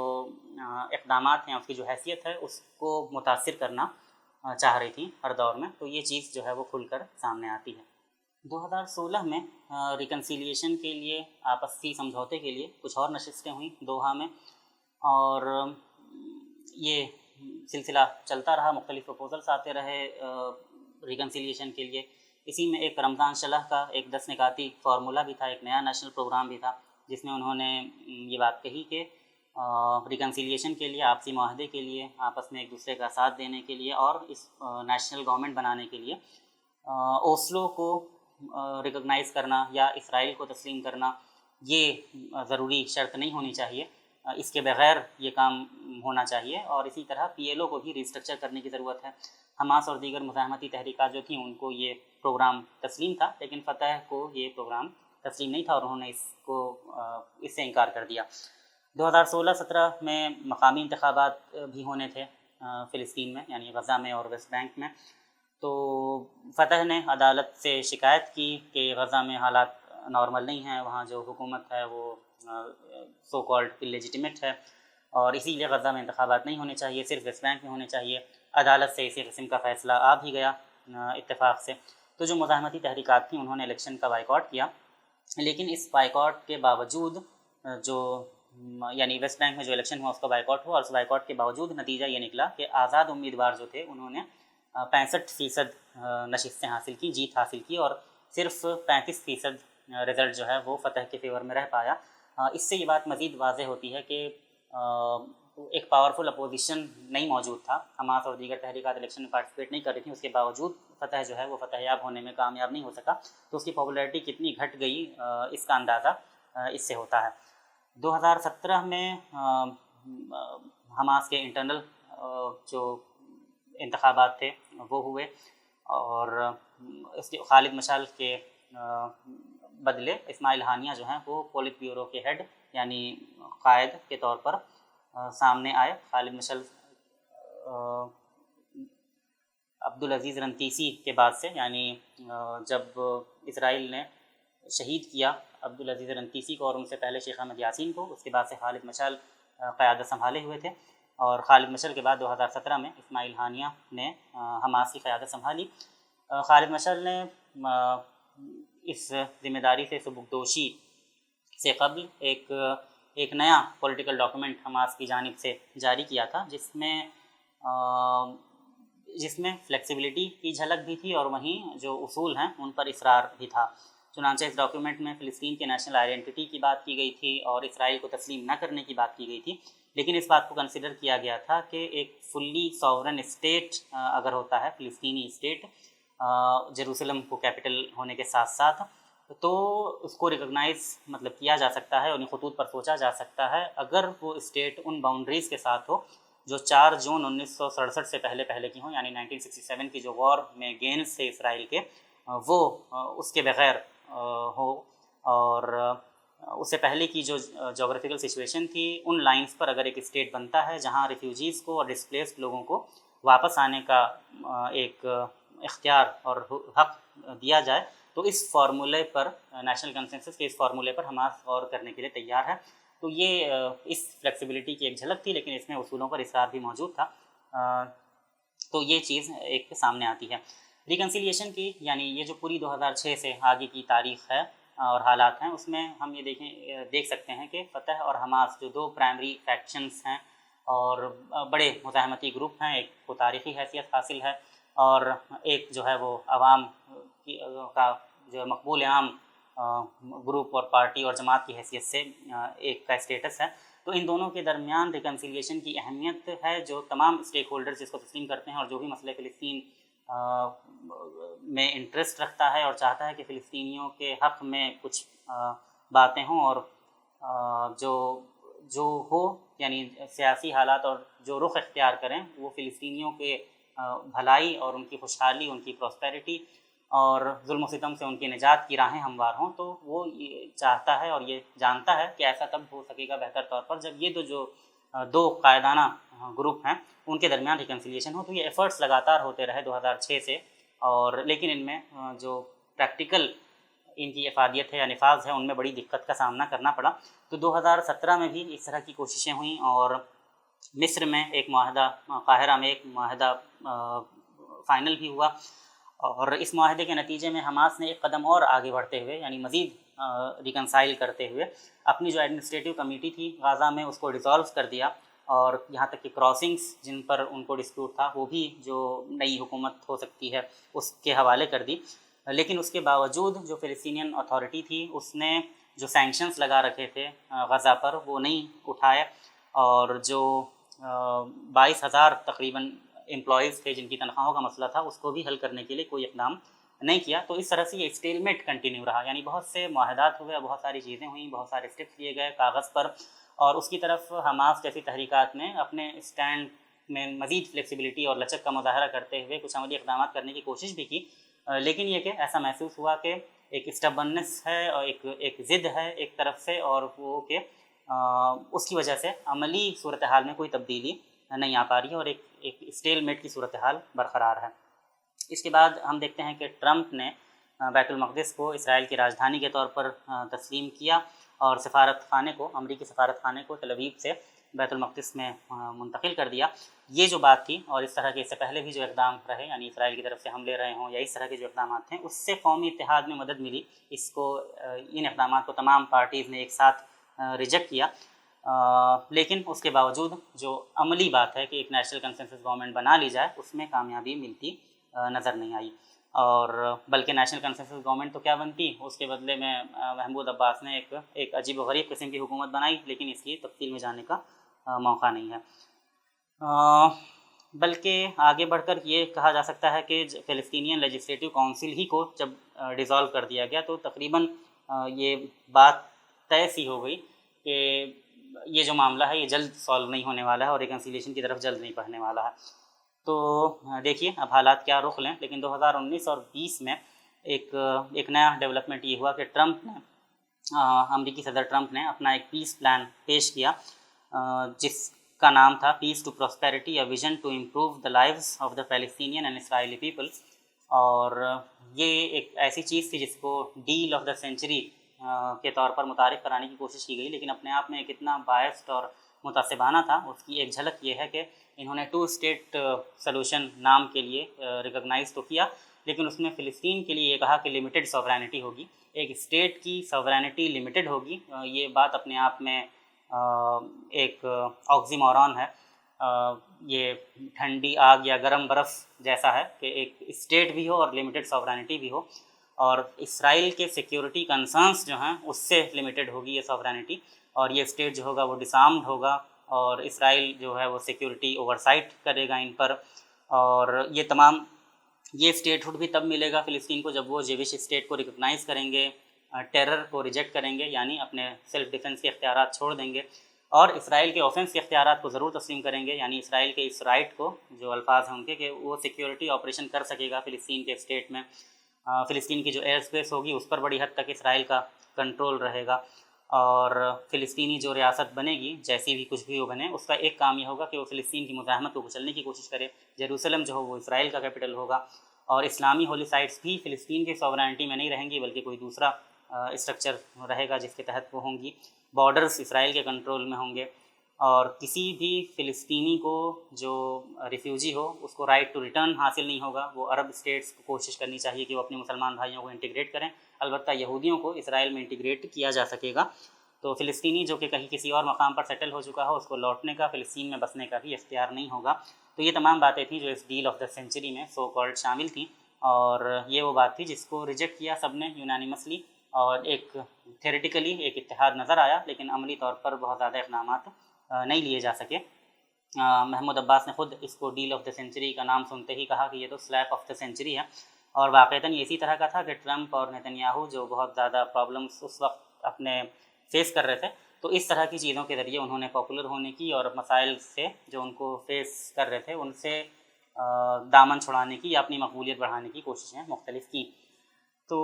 اقدامات ہیں، اس کی جو حیثیت ہے، اس کو متاثر کرنا چاہ رہی تھیں ہر دور میں۔ تو یہ چیز جو ہے وہ کھل کر سامنے آتی ہے۔ 2016 میں ریکنسیلیشن کے لیے، آپسی سمجھوتے کے لیے کچھ اور نشستیں ہوئیں دوحہ میں، اور یہ سلسلہ چلتا رہا، مختلف پروپوزلس آتے رہے ریکنسیلیشن کے لیے۔ اسی میں ایک رمضان شلح کا ایک 10 نکاتی فارمولہ بھی تھا، ایک نیا نیشنل پروگرام بھی تھا، جس میں انہوں نے یہ بات کہی کہ ریکنسیلیشن کے لیے، آپسی معاہدے کے لیے، آپس میں ایک دوسرے کا ساتھ دینے کے لیے اور اس نیشنل گورنمنٹ بنانے کے لیے اوسلو کو ریکگنائز کرنا یا اسرائیل کو تسلیم کرنا یہ ضروری شرط نہیں ہونی چاہیے، اس کے بغیر یہ کام ہونا چاہیے، اور اسی طرح PLO کو بھی ریسٹرکچر کرنے کی ضرورت ہے۔ حماس اور دیگر مزاحمتی تحریکات جو تھیں ان کو یہ پروگرام تسلیم تھا، لیکن فتح کو یہ پروگرام تسلیم نہیں تھا اور انہوں نے اس سے انکار کر دیا۔ 2016-17 میں مقامی انتخابات بھی ہونے تھے فلسطین میں، یعنی غزہ میں اور ویسٹ بینک میں۔ تو فتح نے عدالت سے شکایت کی کہ غزہ میں حالات نارمل نہیں ہیں، وہاں جو حکومت ہے وہ سو کالڈ اللیجیٹیمیٹ ہے، اور اسی لیے غزہ میں انتخابات نہیں ہونے چاہیے، صرف ویسٹ بینک میں ہونے چاہیے۔ عدالت سے اسی قسم کا فیصلہ آ بھی گیا اتفاق سے۔ تو جو مزاحمتی تحریکات تھیں انہوں نے الیکشن کا بائیکاٹ کیا، لیکن اس بائیکاٹ کے باوجود یعنی ویسٹ بینک میں جو الیکشن ہوا اس کا بائیکاٹ ہوا، اور اس بائیکاٹ کے باوجود نتیجہ یہ نکلا کہ آزاد امیدوار جو تھے انہوں نے 65% نشستیں حاصل کی، جیت حاصل کی، اور صرف 35% رزلٹ جو ہے وہ فتح کے فیور میں رہ پایا۔ اس سے یہ بات مزید واضح ہوتی ہے کہ ایک پاورفل اپوزیشن نہیں موجود تھا، حماس اور دیگر تحریکات الیکشن میں پارٹیسپیٹ نہیں کر رہی تھیں، اس کے باوجود فتح جو ہے وہ فتح یاب ہونے میں کامیاب نہیں ہو سکا۔ تو اس کی پاپولیرٹی کتنی گھٹ گئی اس کا اندازہ اس سے ہوتا ہے۔ 2017 میں حماس کے انٹرنل جو انتخابات تھے وہ ہوئے، اور اس کے خالد مشعل کے بدلے اسماعیل ہانیہ جو ہیں وہ پولٹ بیورو کے ہیڈ یعنی قائد کے طور پر سامنے آئے۔ خالد مشعل عبدالعزیز رنتیسی کے بعد سے، یعنی جب اسرائیل نے شہید کیا عبدالعزیز رنتیسی کو اور ان سے پہلے شیخ احمد یاسین کو، اس کے بعد سے خالد مشعل قیادت سنبھالے ہوئے تھے، اور خالد مشعل کے بعد 2017 میں اسماعیل ہانیہ نے حماس کی قیادت سنبھالی۔ خالد مشعل نے اس ذمہ داری سے سبکدوشی سے قبل ایک نیا پولیٹیکل ڈاکومنٹ حماس کی جانب سے جاری کیا تھا، جس میں فلیکسیبلٹی کی جھلک بھی تھی اور وہیں جو اصول ہیں ان پر اصرار بھی تھا۔ چنانچہ اس ڈاکیومنٹ میں فلسطین کے نیشنل آئیڈینٹی کی بات کی گئی تھی اور اسرائیل کو تسلیم نہ کرنے کی بات کی گئی تھی، لیکن اس بات کو کنسیڈر کیا گیا تھا کہ ایک فلی ساورن اسٹیٹ اگر ہوتا ہے، فلسطینی اسٹیٹ، جیروسلم کو کیپٹل ہونے کے ساتھ ساتھ، تو اس کو ریکگنائز کیا جا سکتا ہے، انہیں خطوط پر سوچا جا سکتا ہے اگر وہ اسٹیٹ ان باؤنڈریز کے ساتھ ہو جو 4 جون 1967 سے پہلے کی ہوں، یعنی 1967 کی جو وار میں گینز تھے اسرائیل کے، وہ اس کے بغیر ہو، اور اس سے پہلے کی جو جغرافیکل سچویشن تھی ان لائنز پر اگر ایک اسٹیٹ بنتا ہے جہاں ریفیوجیز کو اور ڈسپلیسڈ لوگوں کو واپس آنے کا ایک اختیار اور حق دیا جائے، تو اس فارمولے پر نیشنل کنسنسس کے اس فارمولے پر حماس غور کرنے کے لیے تیار ہے. تو یہ اس فلیکسیبلٹی کی ایک جھلک تھی، لیکن اس میں اصولوں پر اصرار بھی موجود تھا. تو یہ چیز ایک سامنے آتی ہے. ریکنسیلیشن کی یعنی یہ جو پوری 2006 سے آگے کی تاریخ ہے اور حالات ہیں، اس میں ہم یہ دیکھ سکتے ہیں کہ فتح اور حماس جو دو پرائمری فیکشنز ہیں اور بڑے مزاحمتی گروپ ہیں، ایک کو تاریخی حیثیت حاصل ہے اور ایک جو ہے وہ عوام کا جو مقبول عام گروپ اور پارٹی اور جماعت کی حیثیت سے ایک کا اسٹیٹس ہے. تو ان دونوں کے درمیان ریکنسیلیشن کی اہمیت ہے، جو تمام اسٹیک ہولڈرز جس کو تسلیم کرتے ہیں اور جو بھی مسئلہ فلسطین میں انٹرسٹ رکھتا ہے اور چاہتا ہے کہ فلسطینیوں کے حق میں کچھ باتیں ہوں اور جو ہو یعنی سیاسی حالات اور جو رخ اختیار کریں وہ فلسطینیوں کے بھلائی اور ان کی خوشحالی، ان کی پراسپیرٹی اور ظلم و ستم سے ان کی نجات کی راہیں ہموار ہوں. تو وہ یہ چاہتا ہے اور یہ جانتا ہے کہ ایسا تب ہو سکے گا بہتر طور پر جب یہ دو قائدانہ گروپ ہیں ان کے درمیان ریکنسیلیشن ہو. تو یہ ایفرٹس لگاتار ہوتے رہے 2006 سے، اور لیکن ان میں جو پریکٹیکل ان کی افادیت ہے یا نفاذ ہے ان میں بڑی دقت کا سامنا کرنا پڑا. تو 2017 میں بھی اس طرح کی کوششیں ہوئیں اور مصر میں ایک معاہدہ، قاہرہ میں ایک معاہدہ فائنل بھی ہوا، اور اس معاہدے کے نتیجے میں حماس نے ایک قدم اور آگے بڑھتے ہوئے یعنی مزید ریکنسائل کرتے ہوئے اپنی جو ایڈمنسٹریٹو کمیٹی تھی غازہ میں اس کو ڈیزالو کر دیا، اور یہاں تک کہ کراسنگز جن پر ان کو ڈسپیوٹ تھا وہ بھی جو نئی حکومت ہو سکتی ہے اس کے حوالے کر دی. لیکن اس کے باوجود جو فلسطینین اتھارٹی تھی اس نے جو سینکشنز لگا رکھے تھے غزہ پر وہ نہیں اٹھائے، اور جو 22,000 تقریباً امپلائیز تھے جن کی تنخواہوں کا مسئلہ تھا اس کو بھی حل کرنے کے لیے کوئی اقدام نہیں کیا. تو اس طرح سے یہ اسٹیلمیٹ کنٹینیو رہا، یعنی بہت سے معاہدات ہوئے، بہت ساری چیزیں ہوئیں، بہت سارے اسٹیپس لیے گئے کاغذ پر، اور اس کی طرف حماس جیسی تحریکات نے اپنے اسٹینڈ میں مزید فلیکسیبلٹی اور لچک کا مظاہرہ کرتے ہوئے کچھ عملی اقدامات کرنے کی کوشش بھی کی. لیکن یہ کہ ایسا محسوس ہوا کہ ایک اسٹبنس ہے اور ایک ضد ہے ایک طرف سے، اور وہ کہ اس کی وجہ سے عملی صورتحال میں کوئی تبدیلی نہیں آ پا رہی ہے اور ایک اسٹیل میٹ کی صورتحال برقرار ہے. اس کے بعد ہم دیکھتے ہیں کہ ٹرمپ نے بیت المقدس کو اسرائیل کی راجدھانی کے طور پر تسلیم کیا اور امریکی سفارت خانے کو تل ابیب سے بیت المقدس میں منتقل کر دیا. یہ جو بات تھی اور اس طرح کے اس سے پہلے بھی جو اقدام رہے یعنی اسرائیل کی طرف سے حملے رہے ہوں یا اس طرح کے جو اقدامات ہیں اس سے قومی اتحاد میں مدد ملی. ان اقدامات کو تمام پارٹیز نے ایک ساتھ ریجیکٹ کیا، لیکن اس کے باوجود جو عملی بات ہے کہ ایک نیشنل کنسنسس گورنمنٹ بنا لی جائے اس میں کامیابی ملتی نظر نہیں آئی. اور بلکہ نیشنل کنسنسس گورنمنٹ تو کیا بنتی، اس کے بدلے میں محمود عباس نے ایک عجیب و غریب قسم کی حکومت بنائی، لیکن اس کی تفصیل میں جانے کا موقع نہیں ہے. بلکہ آگے بڑھ کر یہ کہا جا سکتا ہے کہ فلسطینین لیجسلیٹو کونسل ہی کو جب ڈیزالو کر دیا گیا تو تقریباً یہ بات طے سی ہو گئی کہ یہ جو معاملہ ہے یہ جلد سالو نہیں ہونے والا ہے اور ریکنسیلیشن کی طرف جلد نہیں بڑھنے والا ہے. تو دیکھیے اب حالات کیا رخ لیں. لیکن 2019 اور 20 میں ایک نیا ڈیولپمنٹ یہ ہوا کہ امریکی صدر ٹرمپ نے اپنا ایک پیس پلان پیش کیا جس کا نام تھا peace to prosperity, a vision to improve the lives of the Palestinian and Israeli people. اور یہ ایک ایسی چیز تھی جس کو ڈیل آف دا سینچری کے طور پر متعارف کرانے کی کوشش کی گئی، لیکن اپنے آپ میں ایک اتنا بائسڈ اور متعصبانہ تھا. اس کی ایک جھلک یہ ہے کہ انہوں نے 2 اسٹیٹ سلوشن نام کے لیے ریکگنائز تو کیا، لیکن اس میں فلسطین کے لیے یہ کہا کہ لمیٹڈ سوورینٹی ہوگی، ایک اسٹیٹ کی سوورینٹی لمیٹڈ ہوگی. یہ بات اپنے آپ میں ایک آکسیمورون ہے، یہ ٹھنڈی آگ یا گرم برف جیسا ہے کہ ایک اسٹیٹ بھی ہو اور لمیٹڈ سوورینٹی بھی ہو، اور اسرائیل کے سیکیورٹی کنسرنس جو ہیں اس سے لمیٹڈ ہوگی یہ سوورینٹی، اور یہ اسٹیٹ جو ہوگا وہ ڈسارمڈ ہوگا اور اسرائیل جو ہے وہ سیکیورٹی اوورسائٹ کرے گا ان پر. اور یہ اسٹیٹ ہوڈ بھی تب ملے گا فلسطین کو جب وہ جیوش اسٹیٹ کو ریکگنائز کریں گے، ٹیرر کو ریجیکٹ کریں گے یعنی اپنے سیلف ڈیفنس کے اختیارات چھوڑ دیں گے، اور اسرائیل کے آفنس کے اختیارات کو ضرور تسلیم کریں گے، یعنی اسرائیل کے اس رائٹ کو جو الفاظ ہیں ان کے کہ وہ سیکیورٹی آپریشن کر سکے گا فلسطین کے اسٹیٹ میں. فلسطین کی جو ایئر اسپیس ہوگی اس پر بڑی حد تک اسرائیل کا کنٹرول رہے گا، اور فلسطینی جو ریاست بنے گی جیسی بھی کچھ بھی وہ بنے اس کا ایک کام یہ ہوگا کہ وہ فلسطین کی مزاحمت کو کچلنے کی کوشش کرے. یروشلم جو ہو وہ اسرائیل کا کیپٹل ہوگا، اور اسلامی ہولی سائٹس بھی فلسطین کے سوورینٹی میں نہیں رہیں گی بلکہ کوئی دوسرا اسٹرکچر رہے گا جس کے تحت وہ ہوں گی. بارڈرز اسرائیل کے کنٹرول میں ہوں گے اور کسی بھی فلسطینی کو جو ریفیوجی ہو اس کو رائٹ ٹو ریٹرن حاصل نہیں ہوگا. وہ عرب اسٹیٹس کو کوشش کرنی چاہیے کہ وہ اپنے مسلمان بھائیوں کو انٹیگریٹ کریں. البتہ یہودیوں کو اسرائیل میں انٹیگریٹ کیا جا سکے گا. تو فلسطینی جو کہ کہیں کسی اور مقام پر سیٹل ہو چکا ہو اس کو لوٹنے کا، فلسطین میں بسنے کا بھی اختیار نہیں ہوگا. تو یہ تمام باتیں تھیں جو اس ڈیل آف دا سینچری میں سو کالڈ شامل تھیں، اور یہ وہ بات تھی جس کو ریجیکٹ کیا سب نے یونانیمسلی، اور ایک تھیوریٹیکلی ایک اتحاد نظر آیا لیکن عملی طور پر بہت زیادہ اقدامات نہیں لیے جا سکے. محمود عباس نے خود اس کو ڈیل آف دا سینچری کا نام سنتے ہی کہا کہ یہ تو سلیپ آف دا سینچری ہے، اور واقعتاً یہ اسی طرح کا تھا کہ ٹرمپ اور نیتنیاہو جو بہت زیادہ پرابلمس اس وقت اپنے فیس کر رہے تھے، تو اس طرح کی چیزوں کے ذریعے انہوں نے پاپولر ہونے کی اور مسائل سے جو ان کو فیس کر رہے تھے ان سے دامن چھڑانے کی یا اپنی مقبولیت بڑھانے کی کوششیں مختلف کی. تو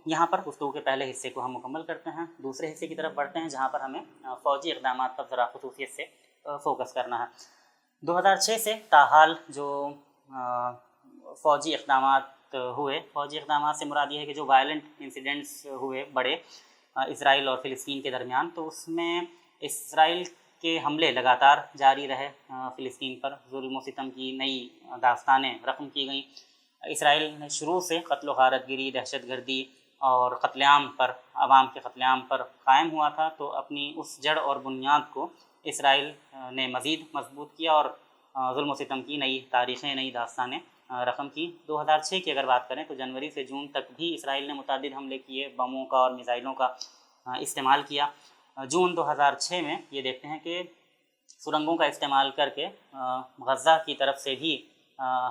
یہاں پر گفتگو کے پہلے حصے کو ہم مکمل کرتے ہیں، دوسرے حصے کی طرف بڑھتے ہیں جہاں پر ہمیں فوجی اقدامات پر ذرا خصوصیت سے فوکس کرنا ہے. 2006 سے تاحال جو فوجی اقدامات ہوئے، فوجی اقدامات سے مراد یہ ہے کہ جو وائلنٹ انسیڈنٹس ہوئے بڑے اسرائیل اور فلسطین کے درمیان، تو اس میں اسرائیل کے حملے لگاتار جاری رہے. فلسطین پر ظلم و ستم کی نئی داستانیں رقم کی گئیں. اسرائیل نے شروع سے قتل و غارت گری، دہشت گردی اور قتل عام پر، عوام کے قتل عام پر قائم ہوا تھا. تو اپنی اس جڑ اور بنیاد کو اسرائیل نے مزید مضبوط کیا اور ظلم و ستم کی نئی تاریخیں، نئی داستانیں رقم کی. 2006 کی اگر بات کریں تو جنوری سے جون تک بھی اسرائیل نے متعدد حملے کیے، بموں کا اور میزائلوں کا استعمال کیا. جون 2006 میں یہ دیکھتے ہیں کہ سرنگوں کا استعمال کر کے غزہ کی طرف سے بھی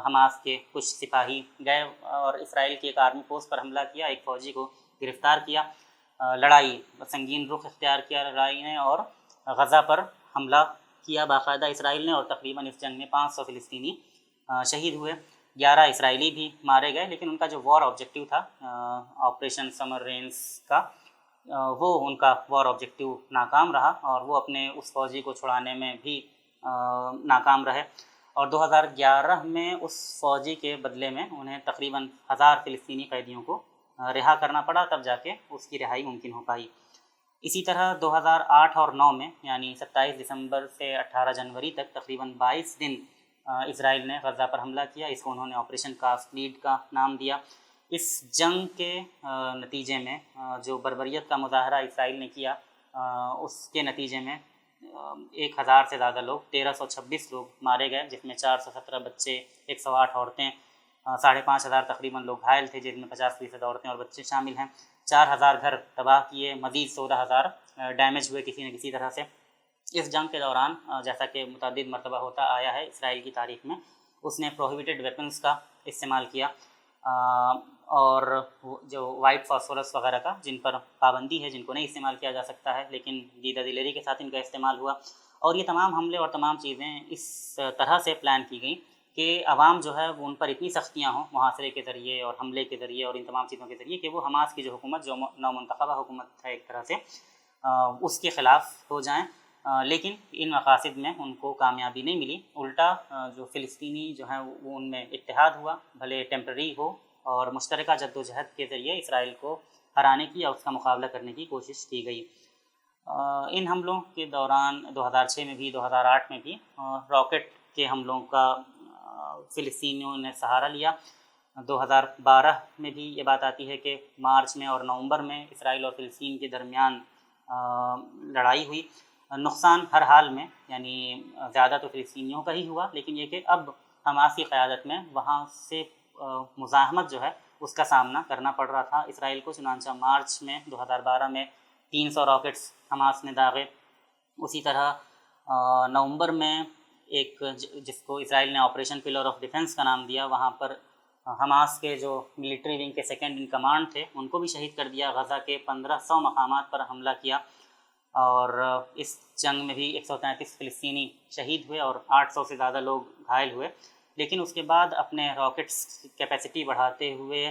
حماس کے کچھ سپاہی گئے اور اسرائیل کی ایک آرمی پوسٹ پر حملہ کیا، ایک فوجی کو گرفتار کیا. لڑائی سنگین رخ اختیار کیا لڑائی نے اور غزہ پر حملہ کیا باقاعدہ اسرائیل نے، اور تقریباً اس جنگ میں 500 فلسطینی شہید ہوئے، 11 اسرائیلی بھی مارے گئے. لیکن ان کا جو وار آبجیکٹیو تھا آپریشن سمر رینز کا، وہ ان کا وار آبجیکٹیو ناکام رہا اور وہ اپنے اس فوجی کو چھڑانے میں بھی ناکام رہے. اور 2011 میں اس فوجی کے بدلے میں انہیں تقریباً 1000 فلسطینی قیدیوں کو رہا کرنا پڑا، تب جا کے اس کی رہائی ممکن ہو پائی. اسی طرح 2008 اور 9 میں یعنی 27 دسمبر سے 18 جنوری تک تقریباً 22 دن اسرائیل نے غزہ پر حملہ کیا. اس کو انہوں نے آپریشن کاسٹ لیڈ کا نام دیا. اس جنگ کے نتیجے میں جو بربریت کا مظاہرہ اسرائیل نے کیا، اس کے نتیجے میں 1000 سے زیادہ لوگ، 1326 لوگ مارے گئے، جس میں 417 بچے، 108 عورتیں، 5500 تقریباً لوگ گھائل تھے جن میں 50% عورتیں اور بچے شامل ہیں. 4000 گھر تباہ کیے، مزید 16000 ڈیمیج ہوئے کسی نہ کسی طرح سے. اس جنگ کے دوران جیسا کہ متعدد مرتبہ ہوتا آیا ہے اسرائیل کی تاریخ میں، اس نے پروہیبٹڈ ویپنز کا استعمال کیا اور جو وائٹ فاسفورس وغیرہ کا جن پر پابندی ہے، جن کو نہیں استعمال کیا جا سکتا ہے، لیکن دیدہ دلیری کے ساتھ ان کا استعمال ہوا. اور یہ تمام حملے اور تمام چیزیں اس طرح سے پلان کی گئیں کہ عوام جو ہے وہ ان پر اتنی سختیاں ہوں محاصرے کے ذریعے اور حملے کے ذریعے اور ان تمام چیزوں کے ذریعے کہ وہ حماس کی جو حکومت، جو نومنتخبہ حکومت ہے ایک طرح سے، اس کے خلاف ہو جائیں. لیکن ان مقاصد میں ان کو کامیابی نہیں ملی. الٹا جو فلسطینی جو ہیں وہ ان میں اتحاد ہوا، بھلے ٹیمپرری ہو، اور مشترکہ جد و جہد کے ذریعے اسرائیل کو ہرانے کی یا اس کا مقابلہ کرنے کی کوشش کی گئی. ان حملوں کے دوران 2006 میں بھی، 2008 میں بھی راکٹ کے حملوں کا فلسطینیوں نے سہارا لیا. 2012 میں بھی یہ بات آتی ہے کہ مارچ میں اور نومبر میں اسرائیل اور فلسطین کے درمیان لڑائی ہوئی. نقصان ہر حال میں یعنی زیادہ تو فلسطینیوں کا ہی ہوا، لیکن یہ کہ اب حماس کی قیادت میں وہاں سے مزاحمت جو ہے اس کا سامنا کرنا پڑ رہا تھا اسرائیل کو. چنانچہ مارچ میں 2012 میں 300 راکٹس حماس نے داغے. اسی طرح نومبر میں ایک جس کو اسرائیل نے آپریشن پلر آف ڈیفنس کا نام دیا، وہاں پر حماس کے جو ملٹری ونگ کے سیکنڈ ان کمانڈ تھے ان کو بھی شہید کر دیا. غزہ کے 1500 مقامات پر حملہ کیا اور اس جنگ میں بھی 133 فلسطینی شہید ہوئے اور 800 سے زیادہ لوگ گھائل ہوئے. لیکن اس کے بعد اپنے راکٹس کیپیسٹی بڑھاتے ہوئے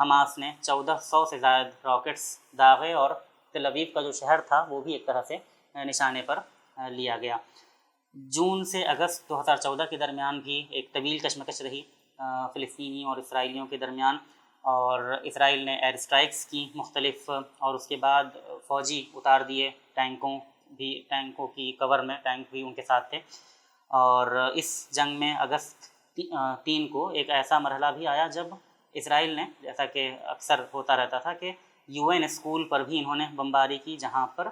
حماس نے 1400 سے زائد راکٹس داغے اور تل ابیب کا جو شہر تھا وہ بھی ایک طرح سے نشانے پر لیا گیا. جون سے اگست 2014 کے درمیان بھی ایک طویل کشمکش رہی. فلسطینی اور اسرائیلیوں کے درمیان، اور اسرائیل نے ایئر اسٹرائکس کی مختلف، اور اس کے بعد فوجی اتار دیے، ٹینکوں کی کور میں ٹینک بھی ان کے ساتھ تھے۔ اور اس جنگ میں اگست 3 کو ایک ایسا مرحلہ بھی آیا جب اسرائیل نے، جیسا کہ اکثر ہوتا رہتا تھا، کہ UN اسکول پر بھی انہوں نے بمباری کی، جہاں پر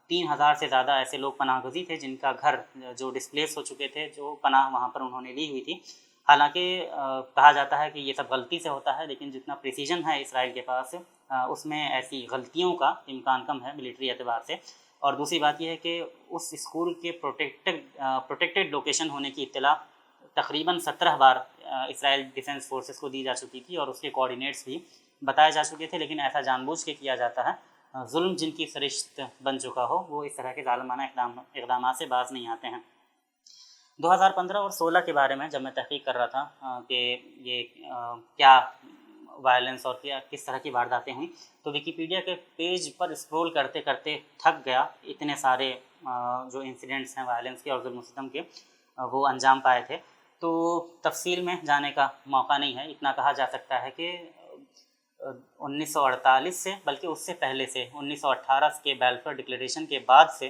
3000 سے زیادہ ایسے لوگ پناہ گزین تھے جن کا گھر جو ڈسپلیس ہو چکے تھے، جو پناہ وہاں پر انہوں نے لی ہوئی تھی۔ حالانکہ کہا جاتا ہے کہ یہ سب غلطی سے ہوتا ہے، لیکن جتنا پریسیجن ہے اسرائیل کے پاس اس میں ایسی غلطیوں کا امکان کم ہے ملٹری اعتبار سے۔ اور دوسری بات یہ ہے کہ اس اسکول کے پروٹیکٹڈ لوکیشن ہونے کی اطلاع تقریباً 17 بار اسرائیل ڈیفنس فورسز کو دی جا چکی تھی، اور اس کے کوآرڈینیٹس بھی بتائے جا چکے تھے، لیکن ایسا جان بوجھ کے کیا جاتا ہے۔ ظلم جن کی سرشت بن چکا ہو وہ اس طرح کے ظالمانہ اقدامات سے باز نہیں آتے ہیں۔ 2015 اور 16 کے بارے میں جب میں تحقیق کر رہا تھا کہ یہ کیا وائلنس اور کس طرح کی وارداتیں ہوئیں، تو ویکیپیڈیا کے پیج پر اسکرول کرتے کرتے تھک گیا، اتنے سارے جو انسیڈنٹس ہیں وائلنس کے اور ظلم و ستم کے وہ انجام پائے تھے۔ تو تفصیل میں جانے کا موقع نہیں ہے، اتنا کہا جا سکتا ہے کہ 1948 سے، بلکہ اس سے پہلے سے 1918 کے بیلفور ڈکلیریشن کے بعد سے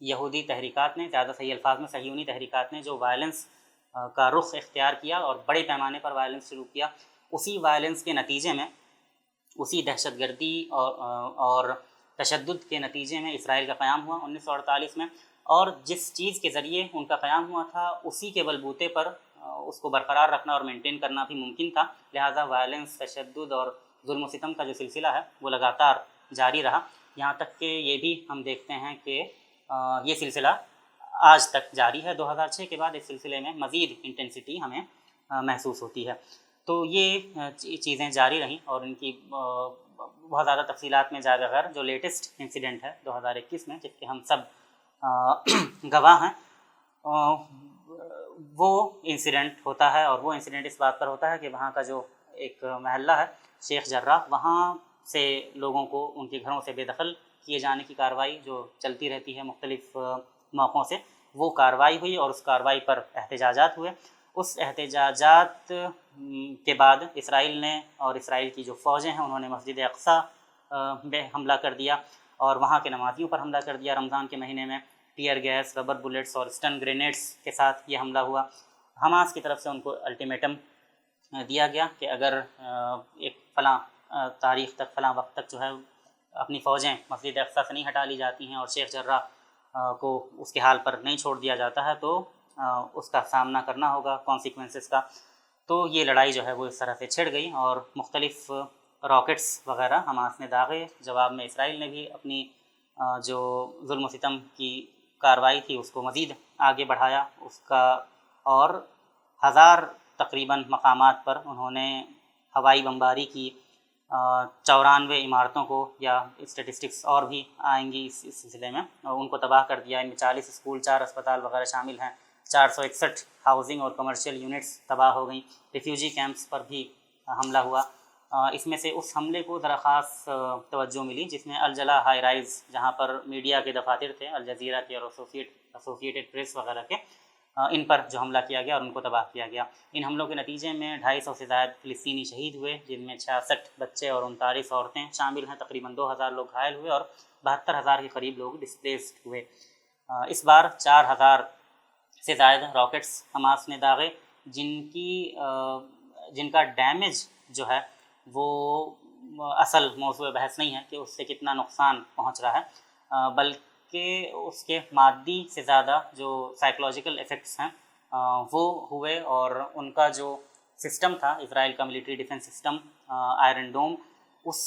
یہودی تحریکات نے، زیادہ صحیح الفاظ میں صہیونی تحریکات نے جو وائلنس کا رخ اختیار کیا اور بڑے پیمانے پر وائلنس شروع کیا، اسی وائلنس کے نتیجے میں، اسی دہشت گردی اور تشدد کے نتیجے میں اسرائیل کا قیام ہوا 1948 میں، اور جس چیز کے ذریعے ان کا قیام ہوا تھا اسی کے بلبوتے پر اس کو برقرار رکھنا اور مینٹین کرنا بھی ممکن تھا، لہٰذا وائلنس، تشدد اور ظلم و ستم کا جو سلسلہ ہے وہ لگاتار جاری رہا، یہاں تک کہ یہ بھی ہم دیکھتے ہیں کہ یہ سلسلہ آج تک جاری ہے۔ 2006 کے بعد اس سلسلے میں مزید انٹینسٹی ہمیں محسوس ہوتی ہے۔ تو یہ چیزیں جاری رہیں، اور ان کی بہت زیادہ تفصیلات میں جائے بغیر جو لیٹسٹ انسیڈنٹ ہے 2021 میں، جس کے ہم سب گواہ ہیں، وہ انسیڈنٹ ہوتا ہے، اور وہ انسیڈنٹ اس بات پر ہوتا ہے کہ وہاں کا جو ایک محلہ ہے شیخ جراح، وہاں سے لوگوں کو ان کے گھروں سے بے دخل کیے جانے کی کارروائی جو چلتی رہتی ہے مختلف موقعوں سے، وہ کارروائی ہوئی، اور اس کارروائی پر احتجاجات ہوئے۔ اس احتجاجات کے بعد اسرائیل نے اور اسرائیل کی جو فوجیں ہیں انہوں نے مسجد اقصیٰ میں حملہ کر دیا، اور وہاں کے نمازیوں پر حملہ کر دیا۔ رمضان کے مہینے میں ٹیئر گیس، ربر بلیٹس اور اسٹن گرینیڈس کے ساتھ یہ حملہ ہوا۔ حماس کی طرف سے ان کو الٹیمیٹم دیا گیا کہ اگر ایک فلاں تاریخ تک، فلاں وقت تک جو ہے اپنی فوجیں مسجد اقصیٰ سے نہیں ہٹا لی جاتی ہیں اور شیخ جراح کو اس کے حال پر نہیں چھوڑ دیا جاتا ہے، تو اس کا سامنا کرنا ہوگا کانسیکوینسز کا۔ تو یہ لڑائی جو ہے وہ اس طرح سے چھڑ گئی، اور مختلف راکٹس وغیرہ حماس نے داغے، جواب میں اسرائیل نے بھی اپنی جو ظلم و ستم کی کارروائی تھی اس کو مزید آگے بڑھایا اس کا، اور 1000 تقریباً مقامات پر انہوں نے ہوائی بمباری کی، 94 عمارتوں کو، یا اسٹیٹسٹکس اور بھی آئیں گی اس سلسلے میں، ان کو تباہ کر دیا۔ ان میں 40 اسکول، 4 اسپتال وغیرہ شامل ہیں، 461 ہاؤسنگ اور کمرشل یونٹس تباہ ہو گئیں۔ ریفیوجی کیمپس پر بھی حملہ ہوا۔ اس میں سے اس حملے کو ذرا خاص توجہ ملی جس میں الجلا ہائی رائز، جہاں پر میڈیا کے دفاتر تھے، الجزیرہ کے اور ایسوسیٹڈ پریس وغیرہ کے، ان پر جو حملہ کیا گیا اور ان کو تباہ کیا گیا۔ ان حملوں کے نتیجے میں 250 سے زائد فلسطینی شہید ہوئے، جن میں 66 بچے اور 39 عورتیں شامل ہیں، تقریباً 2000 لوگ گھائل ہوئے، اور 72,000 کے قریب لوگ ڈسپلیسڈ ہوئے۔ اس بار 4000 سے زائد راکٹس حماس نے داغے، جن کا ڈیمیج جو ہے وہ اصل موضوع بحث نہیں ہے کہ اس سے کتنا نقصان پہنچ رہا ہے، بلکہ اس کے مادی سے زیادہ جو سائیکولوجیکل ایفیکٹس ہیں وہ ہوئے، اور ان کا جو سسٹم تھا اسرائیل کا military defence system Iron Dome, اس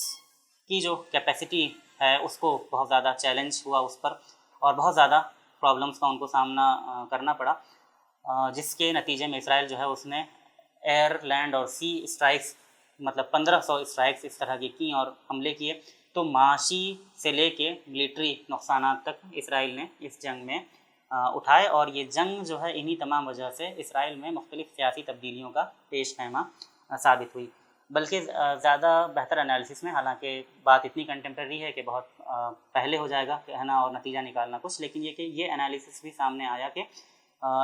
کی جو کیپیسٹی ہے اس کو بہت زیادہ چیلنج ہوا اس پر، اور بہت زیادہ پرابلمس کا ان کو سامنا کرنا پڑا، جس کے نتیجے میں اسرائیل جو ہے اس نے ایئر، لینڈ اور سی اسٹرائکس، مطلب 1500 اسٹرائکس اس طرح کی کیں اور حملے کیے۔ تو معاشی سے لے کے ملٹری نقصانات تک اسرائیل نے اس جنگ میں اٹھائے، اور یہ جنگ جو ہے انہی تمام وجہ سے اسرائیل میں مختلف سیاسی تبدیلیوں کا پیش خیمہ ثابت ہوئی۔ بلکہ زیادہ بہتر انالیسس میں، حالانکہ بات اتنی کنٹمپریری ہے کہ بہت پہلے ہو جائے گا کہنا اور نتیجہ نکالنا کچھ، لیکن یہ انالیسس بھی سامنے آیا کہ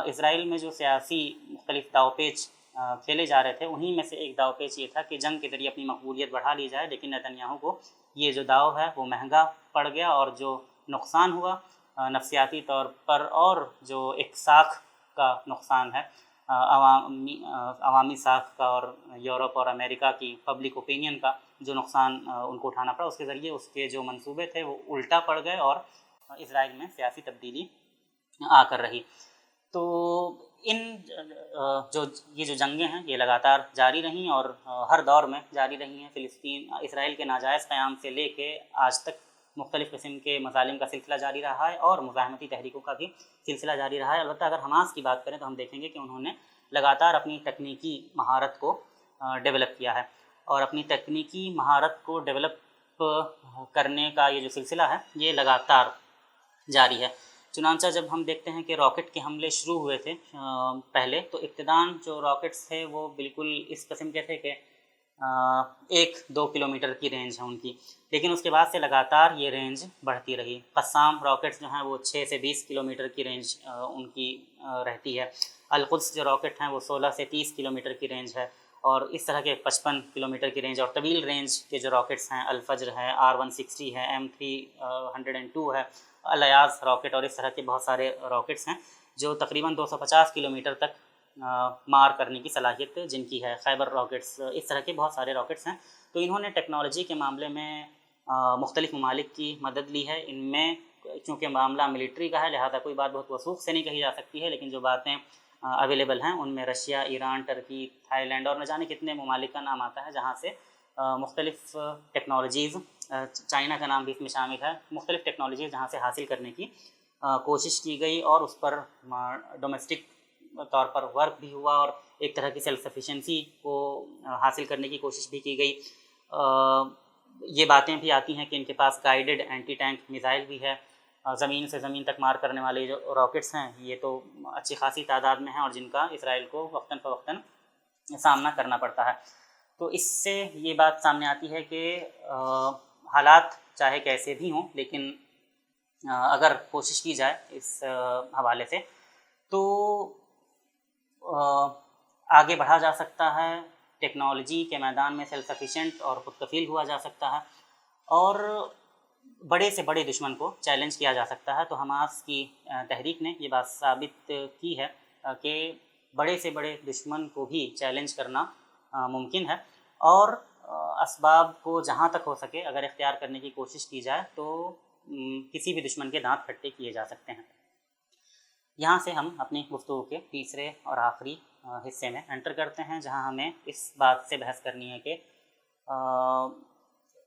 اسرائیل میں جو سیاسی مختلف داؤ پیچ کھیلے جا رہے تھے انہی میں سے ایک داؤ پیچ یہ تھا کہ جنگ کے ذریعے اپنی مقبولیت بڑھا لی جائے، لیکن نتنیاہو کو یہ جو داؤ ہے وہ مہنگا پڑ گیا، اور جو نقصان ہوا نفسیاتی طور پر، اور جو ایک ساکھ کا نقصان ہے عوامی ساکھ کا، اور یورپ اور امریکہ کی پبلک اوپینین کا جو نقصان ان کو اٹھانا پڑا، اس کے ذریعے اس کے جو منصوبے تھے وہ الٹا پڑ گئے اور اسرائیل میں سیاسی تبدیلی آ کر رہی۔ تو ان یہ جو جنگیں ہیں یہ لگاتار جاری رہیں اور ہر دور میں جاری رہی ہیں۔ فلسطین اسرائیل کے ناجائز قیام سے لے کے آج تک مختلف قسم کے مظالم کا سلسلہ جاری رہا ہے، اور مزاحمتی تحریکوں کا بھی سلسلہ جاری رہا ہے۔ البتہ اگر حماس کی بات کریں تو ہم دیکھیں گے کہ انہوں نے لگاتار اپنی تکنیکی مہارت کو ڈیولپ کیا ہے، اور اپنی تکنیکی مہارت کو ڈیولپ کرنے کا یہ جو سلسلہ ہے یہ لگاتار جاری ہے۔ چنانچہ جب ہم دیکھتے ہیں کہ راکٹ کے حملے شروع ہوئے تھے پہلے، تو ابتداً جو راکٹس تھے وہ بالکل اس قسم کے تھے کہ 1-2 کلومیٹر کی رینج ہے ان کی، لیکن اس کے بعد سے لگاتار یہ رینج بڑھتی رہی۔ قسام راکٹس جو ہیں وہ 6 سے 20 کلومیٹر کی رینج ان کی رہتی ہے۔ القدس جو راکٹ ہیں وہ 16 سے 30 کلومیٹر کی رینج ہے، اور اس طرح کے 55 کلومیٹر کی رینج اور طویل رینج کے جو راکٹس ہیں، الفجر ہے، R160 ہے، M302 ہے، الیاز راکٹ، اور اس طرح کے بہت سارے راکٹس ہیں جو تقریباً 250 کلومیٹر تک مار کرنے کی صلاحیت جن کی ہے۔ خیبر راکٹس، اس طرح کے بہت سارے راکٹس ہیں۔ تو انہوں نے ٹیکنالوجی کے معاملے میں مختلف ممالک کی مدد لی ہے۔ ان میں چونکہ معاملہ ملٹری کا ہے لہذا کوئی بات بہت وثوق سے نہیں کہی جا سکتی ہے، لیکن جو باتیں اویلیبل ہیں ان میں رشیا، ایران، ترکی، تھائی لینڈ اور نہ جانے کتنے ممالک کا نام آتا ہے جہاں سے مختلف ٹیکنالوجیز، چائنا کا نام بھی اس میں شامل ہے، مختلف ٹیکنالوجیز جہاں سے حاصل کرنے کی کوشش کی گئی، اور اس پر ڈومیسٹک طور پر ورک بھی ہوا، اور ایک طرح کی سیلف سفیشنسی کو حاصل کرنے کی کوشش بھی کی گئی۔ یہ باتیں بھی آتی ہیں کہ ان کے پاس گائیڈڈ اینٹی ٹینک میزائل بھی ہے، زمین سے زمین تک مار کرنے والے جو راکٹس ہیں یہ تو اچھی خاصی تعداد میں ہیں، اور جن کا اسرائیل کو وقتاً فوقتاً سامنا کرنا پڑتا ہے۔ تو اس سے یہ بات سامنے آتی ہے کہ حالات چاہے کیسے بھی ہوں، لیکن اگر کوشش کی جائے اس حوالے سے تو آگے بڑھا جا سکتا ہے، ٹیکنالوجی کے میدان میں سیلف سفیشینٹ اور خود کفیل ہوا جا سکتا ہے، اور بڑے سے بڑے دشمن کو چیلنج کیا جا سکتا ہے۔ تو حماس کی تحریک نے یہ بات ثابت کی ہے کہ بڑے سے بڑے دشمن کو بھی چیلنج کرنا ممکن ہے، اور اسباب کو جہاں تک ہو سکے اگر اختیار کرنے کی کوشش کی جائے تو کسی بھی دشمن کے دانت کھٹے کیے جا سکتے ہیں۔ یہاں سے ہم اپنی گفتگو کے تیسرے اور آخری حصے میں انٹر کرتے ہیں، جہاں ہمیں اس بات سے بحث کرنی ہے کہ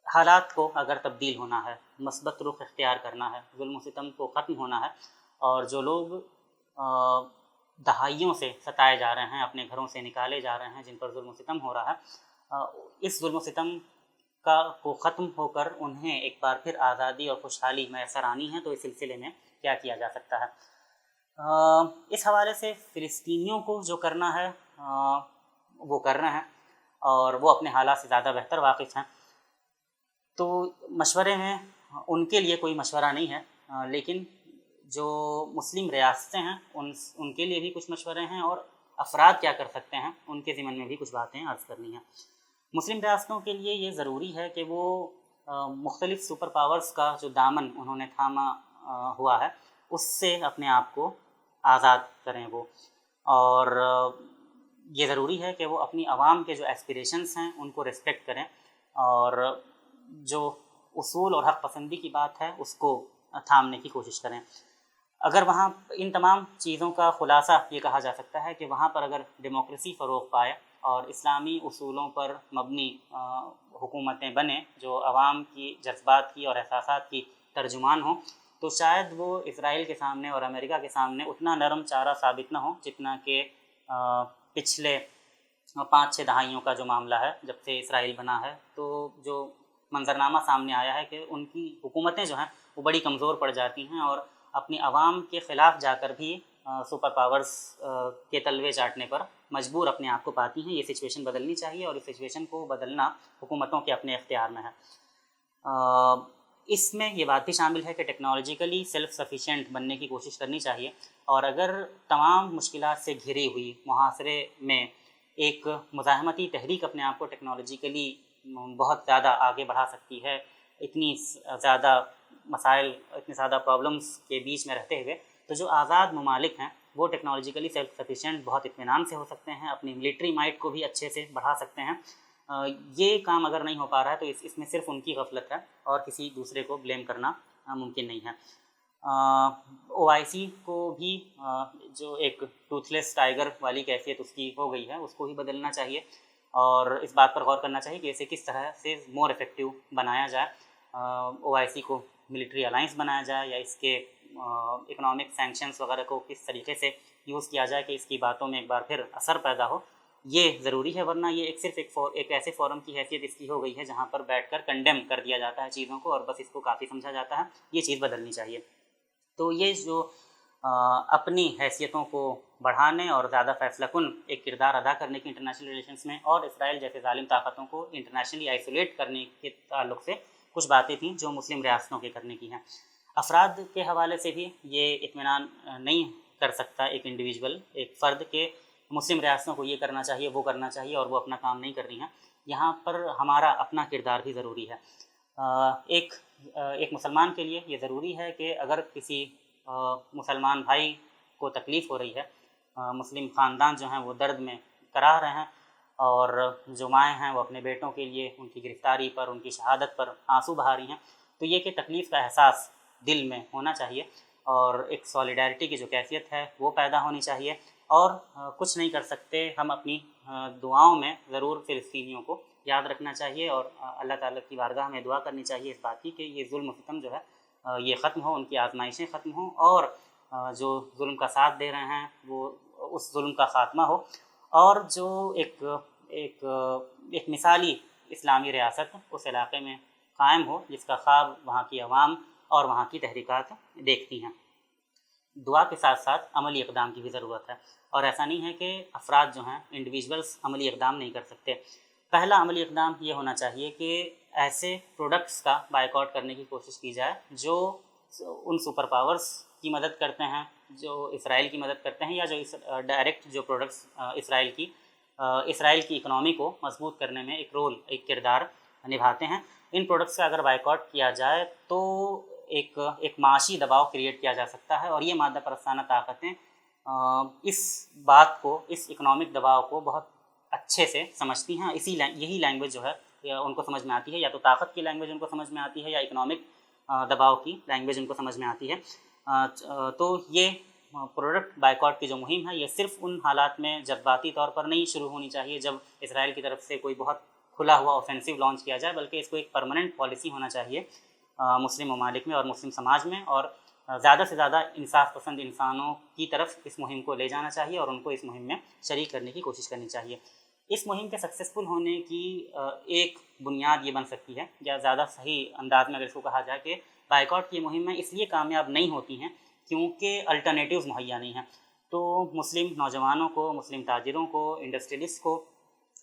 حالات کو اگر تبدیل ہونا ہے، مثبت رخ اختیار کرنا ہے، ظلم و ستم کو ختم ہونا ہے، اور جو لوگ دہائیوں سے ستائے جا رہے ہیں، اپنے گھروں سے نکالے جا رہے ہیں، جن پر ظلم و ستم ہو رہا ہے، اس ظلم و ستم کو ختم ہو کر انہیں ایک بار پھر آزادی اور خوشحالی میسر آنی ہے، تو اس سلسلے میں کیا کیا جا سکتا ہے۔ اس حوالے سے فلسطینیوں کو جو کرنا ہے وہ کر رہے ہیں، اور وہ اپنے حالات سے زیادہ بہتر واقف ہیں، تو مشورے میں ان کے لیے کوئی مشورہ نہیں ہے، لیکن جو مسلم ریاستیں ہیں ان کے لیے بھی کچھ مشورے ہیں، اور افراد کیا کر سکتے ہیں ان کے ضمن میں بھی کچھ باتیں عرض کرنی ہیں۔ مسلم ریاستوں کے لیے یہ ضروری ہے کہ وہ مختلف سپر پاورز کا جو دامن انہوں نے تھاما ہوا ہے اس سے اپنے آپ کو آزاد کریں وہ، اور یہ ضروری ہے کہ وہ اپنی عوام کے جو ایسپیریشنز ہیں ان کو ریسپیکٹ کریں، اور جو اصول اور حق پسندی کی بات ہے اس کو تھامنے کی کوشش کریں۔ اگر وہاں ان تمام چیزوں کا خلاصہ یہ کہا جا سکتا ہے کہ وہاں پر اگر ڈیموکریسی فروغ پائے اور اسلامی اصولوں پر مبنی حکومتیں بنیں جو عوام کی جذبات کی اور احساسات کی ترجمان ہوں، تو شاید وہ اسرائیل کے سامنے اور امریکہ کے سامنے اتنا نرم چارہ ثابت نہ ہو جتنا کہ پچھلے 5-6 دہائیوں کا جو معاملہ ہے جب سے اسرائیل بنا ہے، تو جو منظرنامہ سامنے آیا ہے کہ ان کی حکومتیں جو ہیں وہ بڑی کمزور پڑ جاتی ہیں، اور اپنی عوام کے خلاف جا کر بھی سپر پاورز کے تلوے چاٹنے پر مجبور اپنے آپ کو پاتی ہیں۔ یہ سچویشن بدلنی چاہیے، اور اس سچویشن کو بدلنا حکومتوں کے اپنے اختیار میں ہے۔ اس میں یہ بات بھی شامل ہے کہ ٹیکنالوجیکلی سیلف سفیشینٹ بننے کی کوشش کرنی چاہیے، اور اگر تمام مشکلات سے گھری ہوئی محاصرے میں ایک مزاحمتی تحریک اپنے آپ کو ٹیکنالوجیکلی بہت زیادہ آگے بڑھا سکتی ہے، اتنی زیادہ مسائل، اتنے زیادہ پرابلمس کے بیچ میں رہتے ہوئے۔ تو جو آزاد ممالک ہیں وہ ٹیکنالوجیکلی سیلف سفیشینٹ بہت اطمینان سے ہو سکتے ہیں، اپنی ملٹری مائٹ کو بھی اچھے سے بڑھا سکتے ہیں۔ یہ کام اگر نہیں ہو پا رہا ہے تو اس میں صرف ان کی غفلت ہے اور کسی دوسرے کو بلیم کرنا ممکن نہیں ہے۔ OIC کو بھی جو ایک ٹوتھ لیس ٹائگر والی کیفیت اس کی ہو گئی ہے، اس کو بھی بدلنا چاہیے اور اس بات پر غور کرنا چاہیے کہ اسے کس طرح سے مور افیکٹو بنایا جائے۔ OIC کو ملٹری الائنس بنایا جائے یا اس کے اکنامک سینکشنز وغیرہ کو کس طریقے سے یوز کیا جائے کہ اس کی باتوں میں ایک بار پھر اثر پیدا ہو، یہ ضروری ہے، ورنہ یہ صرف ایک ایسے فورم کی حیثیت اس کی ہو گئی ہے جہاں پر بیٹھ کر کنڈیم کر دیا جاتا ہے چیزوں کو اور بس اس کو کافی سمجھا جاتا ہے۔ یہ چیز بدلنی چاہیے۔ تو یہ جو اپنی حیثیتوں کو بڑھانے اور زیادہ فیصلہ کن ایک کردار ادا کرنے کی انٹرنیشنل ریلیشنز میں اور اسرائیل جیسے ظالم طاقتوں کو انٹرنیشنلی آئسولیٹ کرنے کے تعلق سے کچھ باتیں تھیں جو مسلم ریاستوں کے کرنے کی ہیں۔ افراد کے حوالے سے بھی یہ اطمینان نہیں کر سکتا ایک انڈیویجول، ایک فرد کے مسلم ریاستوں کو یہ کرنا چاہیے، وہ کرنا چاہیے اور وہ اپنا کام نہیں کر رہی ہیں۔ یہاں پر ہمارا اپنا کردار بھی ضروری ہے۔ ایک مسلمان کے لیے یہ ضروری ہے کہ اگر کسی مسلمان بھائی کو تکلیف ہو رہی ہے، مسلم خاندان جو ہیں وہ درد میں کراہ رہے ہیں اور جو مائیں ہیں وہ اپنے بیٹوں کے لیے ان کی گرفتاری پر، ان کی شہادت پر آنسو بہا رہی ہیں، تو یہ کہ تکلیف کا احساس دل میں ہونا چاہیے اور ایک سولیڈیرٹی کی جو کیفیت ہے وہ پیدا ہونی چاہیے۔ اور کچھ نہیں کر سکتے، ہم اپنی دعاؤں میں ضرور فلسطینیوں کو یاد رکھنا چاہیے اور اللہ تعالیٰ کی بارگاہ میں دعا کرنی چاہیے اس بات کی کہ یہ ظلم و ستم جو ہے یہ ختم ہو، ان کی آزمائشیں ختم ہوں اور جو ظلم کا ساتھ دے رہے ہیں وہ اس ظلم کا خاتمہ ہو، اور جو ایک مثالی اسلامی ریاست اس علاقے میں قائم ہو جس کا خواب وہاں کی عوام اور وہاں کی تحریکات دیکھتی ہیں۔ دعا کے ساتھ ساتھ عملی اقدام کی بھی ضرورت ہے، اور ایسا نہیں ہے کہ افراد جو ہیں انڈیویجولس عملی اقدام نہیں کر سکتے۔ پہلا عملی اقدام یہ ہونا چاہیے کہ ایسے پروڈکٹس کا بائیکاٹ کرنے کی کوشش کی جائے جو ان سپر پاورز کی مدد کرتے ہیں، جو اسرائیل کی مدد کرتے ہیں، یا جو ڈائریکٹ جو پروڈکٹس اسرائیل کی اکنامی کو مضبوط کرنے میں ایک کردار نبھاتے ہیں۔ ان پروڈکٹس کا اگر بائیکاٹ کیا جائے تو ایک معاشی دباؤ کریٹ کیا جا سکتا ہے، اور یہ مادہ پرستانہ طاقتیں اس بات کو، اس اکنامک دباؤ کو بہت اچھے سے سمجھتی ہیں۔ یہی لینگویج جو ہے ان کو سمجھ میں آتی ہے، یا تو طاقت کی لینگویج ان کو سمجھ میں آتی ہے یا اکنامک دباؤ کی لینگویج ان کو سمجھ میں آتی ہے۔ تو یہ پروڈکٹ بائیکاٹ کی جو مہم ہے یہ صرف ان حالات میں جذباتی طور پر نہیں شروع ہونی چاہیے جب اسرائیل کی طرف سے کوئی بہت کھلا ہوا آفینسو لانچ کیا جائے، بلکہ اس کو ایک پرماننٹ پالیسی ہونا چاہیے مسلم ممالک میں اور مسلم سماج میں، اور زیادہ سے زیادہ انصاف پسند انسانوں کی طرف اس مہم کو لے جانا چاہیے اور ان کو اس مہم میں شریک کرنے کی کوشش کرنی چاہیے۔ اس مہم کے سکسیزفل ہونے کی ایک بنیاد یہ بن سکتی ہے، یا زیادہ صحیح انداز میں اگر اس کو کہا جائے کہ بائیکاٹ کی مہمیں اس لیے کامیاب نہیں ہوتی ہیں کیونکہ الٹرنیٹیوز مہیا نہیں ہیں۔ تو مسلم نوجوانوں کو، مسلم تاجروں کو، انڈسٹریلسٹ کو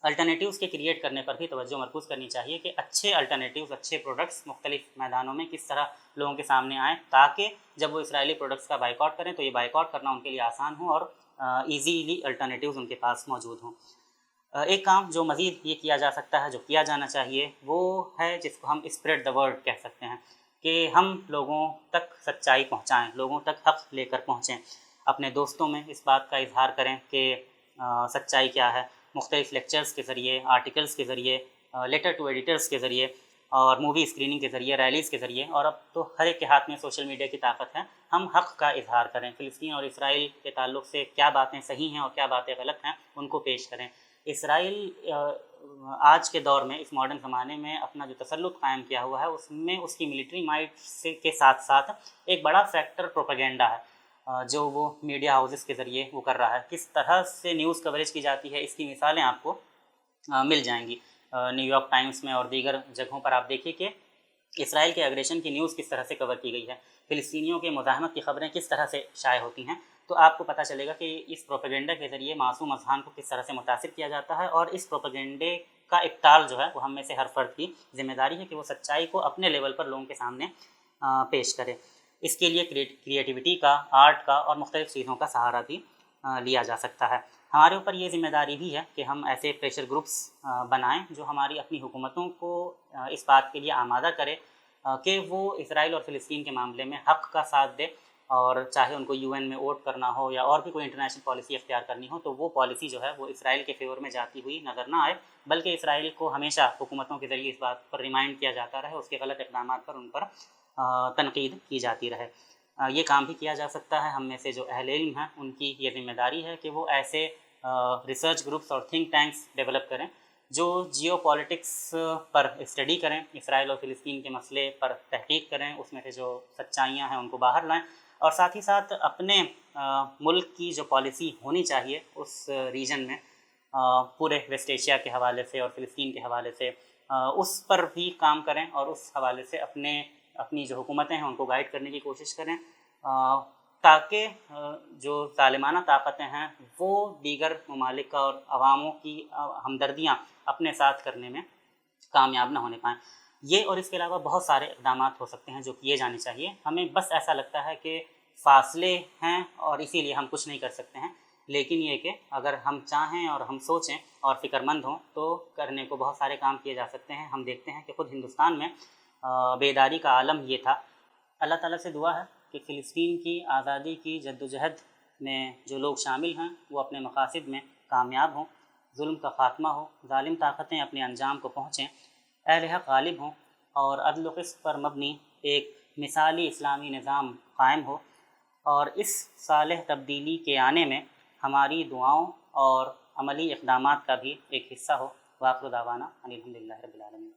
الٹرنیٹیوز کے کریٹ کرنے پر بھی توجہ مرکوز کرنی چاہیے کہ اچھے الٹرنیٹیوز، اچھے پروڈکٹس مختلف میدانوں میں کس طرح لوگوں کے سامنے آئیں تاکہ جب وہ اسرائیلی پروڈکٹس کا بائیکاٹ کریں تو یہ بائیکاٹ کرنا ان کے لیے آسان ہو اور ایزیلی الٹرنیٹیوز ان کے پاس موجود ہوں۔ ایک کام جو مزید یہ کیا جا سکتا ہے، جو کیا جانا چاہیے، وہ ہے جس کو ہم اسپریڈ دا ورڈ کہہ سکتے ہیں، کہ ہم لوگوں تک سچائی پہنچائیں، لوگوں تک حق لے کر پہنچیں، اپنے دوستوں میں اس بات کا اظہار کریں کہ سچائی کیا ہے، مختلف لیکچرز کے ذریعے، آرٹیکلز کے ذریعے، لیٹر ٹو ایڈیٹرز کے ذریعے اور مووی اسکریننگ کے ذریعے، ریلیز کے ذریعے، اور اب تو ہر ایک کے ہاتھ میں سوشل میڈیا کی طاقت ہے، ہم حق کا اظہار کریں، فلسطین اور اسرائیل کے تعلق سے کیا باتیں صحیح ہیں اور کیا باتیں غلط ہیں ان کو پیش کریں۔ اسرائیل آج کے دور میں، اس ماڈرن زمانے میں اپنا جو تسلط قائم کیا ہوا ہے اس میں اس کی ملٹری مائٹ کے ساتھ ساتھ ایک بڑا فیکٹر پروپیگنڈا ہے جو وہ میڈیا ہاؤسز کے ذریعے وہ کر رہا ہے۔ کس طرح سے نیوز کوریج کی جاتی ہے اس کی مثالیں آپ کو مل جائیں گی نیو یارک ٹائمز میں اور دیگر جگہوں پر۔ آپ دیکھیے کہ اسرائیل کے اگریشن کی نیوز کس طرح سے کور کی گئی ہے، فلسطینیوں کے مزاحمت کی خبریں کس طرح سے شائع ہوتی ہیں، تو آپ کو پتہ چلے گا کہ اس پروپیگنڈا کے ذریعے معصوم اذہان کو کس طرح سے متاثر کیا جاتا ہے، اور اس پروپیگنڈے کا ابطال جو ہے وہ ہم میں سے ہر فرد کی ذمہ داری ہے کہ وہ سچائی کو اپنے لیول پر لوگوں کے سامنے پیش کرے۔ اس کے لیے کریٹیوٹی کا، آرٹ کا اور مختلف چیزوں کا سہارا بھی لیا جا سکتا ہے۔ ہمارے اوپر یہ ذمہ داری بھی ہے کہ ہم ایسے پریشر گروپس بنائیں جو ہماری اپنی حکومتوں کو اس بات کے لیے آمادہ کرے کہ وہ اسرائیل اور فلسطین کے معاملے میں حق کا ساتھ دے، اور چاہے ان کو UN میں ووٹ کرنا ہو یا اور بھی کوئی انٹرنیشنل پالیسی اختیار کرنی ہو تو وہ پالیسی جو ہے وہ اسرائیل کے فیور میں جاتی ہوئی نظر نہ آئے، بلکہ اسرائیل کو ہمیشہ حکومتوں کے ذریعے اس بات پر ریمائنڈ کیا جاتا رہے، اس کے غلط اقدامات پر ان پر تنقید کی جاتی رہے۔ یہ کام بھی کیا جا سکتا ہے۔ ہم میں سے جو اہل علم ہیں ان کی یہ ذمہ داری ہے کہ وہ ایسے ریسرچ گروپس اور تھنک ٹینکس ڈیولپ کریں جو جیو پالیٹکس پر اسٹڈی کریں، اسرائیل اور فلسطین کے مسئلے پر تحقیق کریں، اس میں سے جو سچائیاں ہیں ان کو باہر لائیں، اور ساتھ ہی ساتھ اپنے ملک کی جو پالیسی ہونی چاہیے اس ریجن میں پورے ویسٹ ایشیا کے حوالے سے اور فلسطین کے حوالے سے اس پر بھی کام کریں، اور اس حوالے سے اپنی جو حکومتیں ہیں ان کو گائیڈ کرنے کی کوشش کریں، تاکہ جو ظالمانہ طاقتیں ہیں وہ دیگر ممالک اور عواموں کی ہمدردیاں اپنے ساتھ کرنے میں کامیاب نہ ہونے پائیں۔ یہ اور اس کے علاوہ بہت سارے اقدامات ہو سکتے ہیں جو کیے جانے چاہیے۔ ہمیں بس ایسا لگتا ہے کہ فاصلے ہیں اور اسی لیے ہم کچھ نہیں کر سکتے ہیں، لیکن یہ کہ اگر ہم چاہیں اور ہم سوچیں اور فکر مند ہوں تو کرنے کو بہت سارے کام کیے جا سکتے ہیں۔ ہم دیکھتے ہیں کہ خود ہندوستان میں بیداری کا عالم یہ تھا۔ اللہ تعالیٰ سے دعا ہے کہ فلسطین کی آزادی کی جدوجہد میں جو لوگ شامل ہیں وہ اپنے مقاصد میں کامیاب ہوں، ظلم کا خاتمہ ہو، ظالم طاقتیں اپنے انجام کو پہنچیں، اہل حق غالب ہوں، اور عدل و قسط پر مبنی ایک مثالی اسلامی نظام قائم ہو، اور اس صالح تبدیلی کے آنے میں ہماری دعاؤں اور عملی اقدامات کا بھی ایک حصہ ہو۔ وآخر دعوانا ان الحمد للہ رب العالمین۔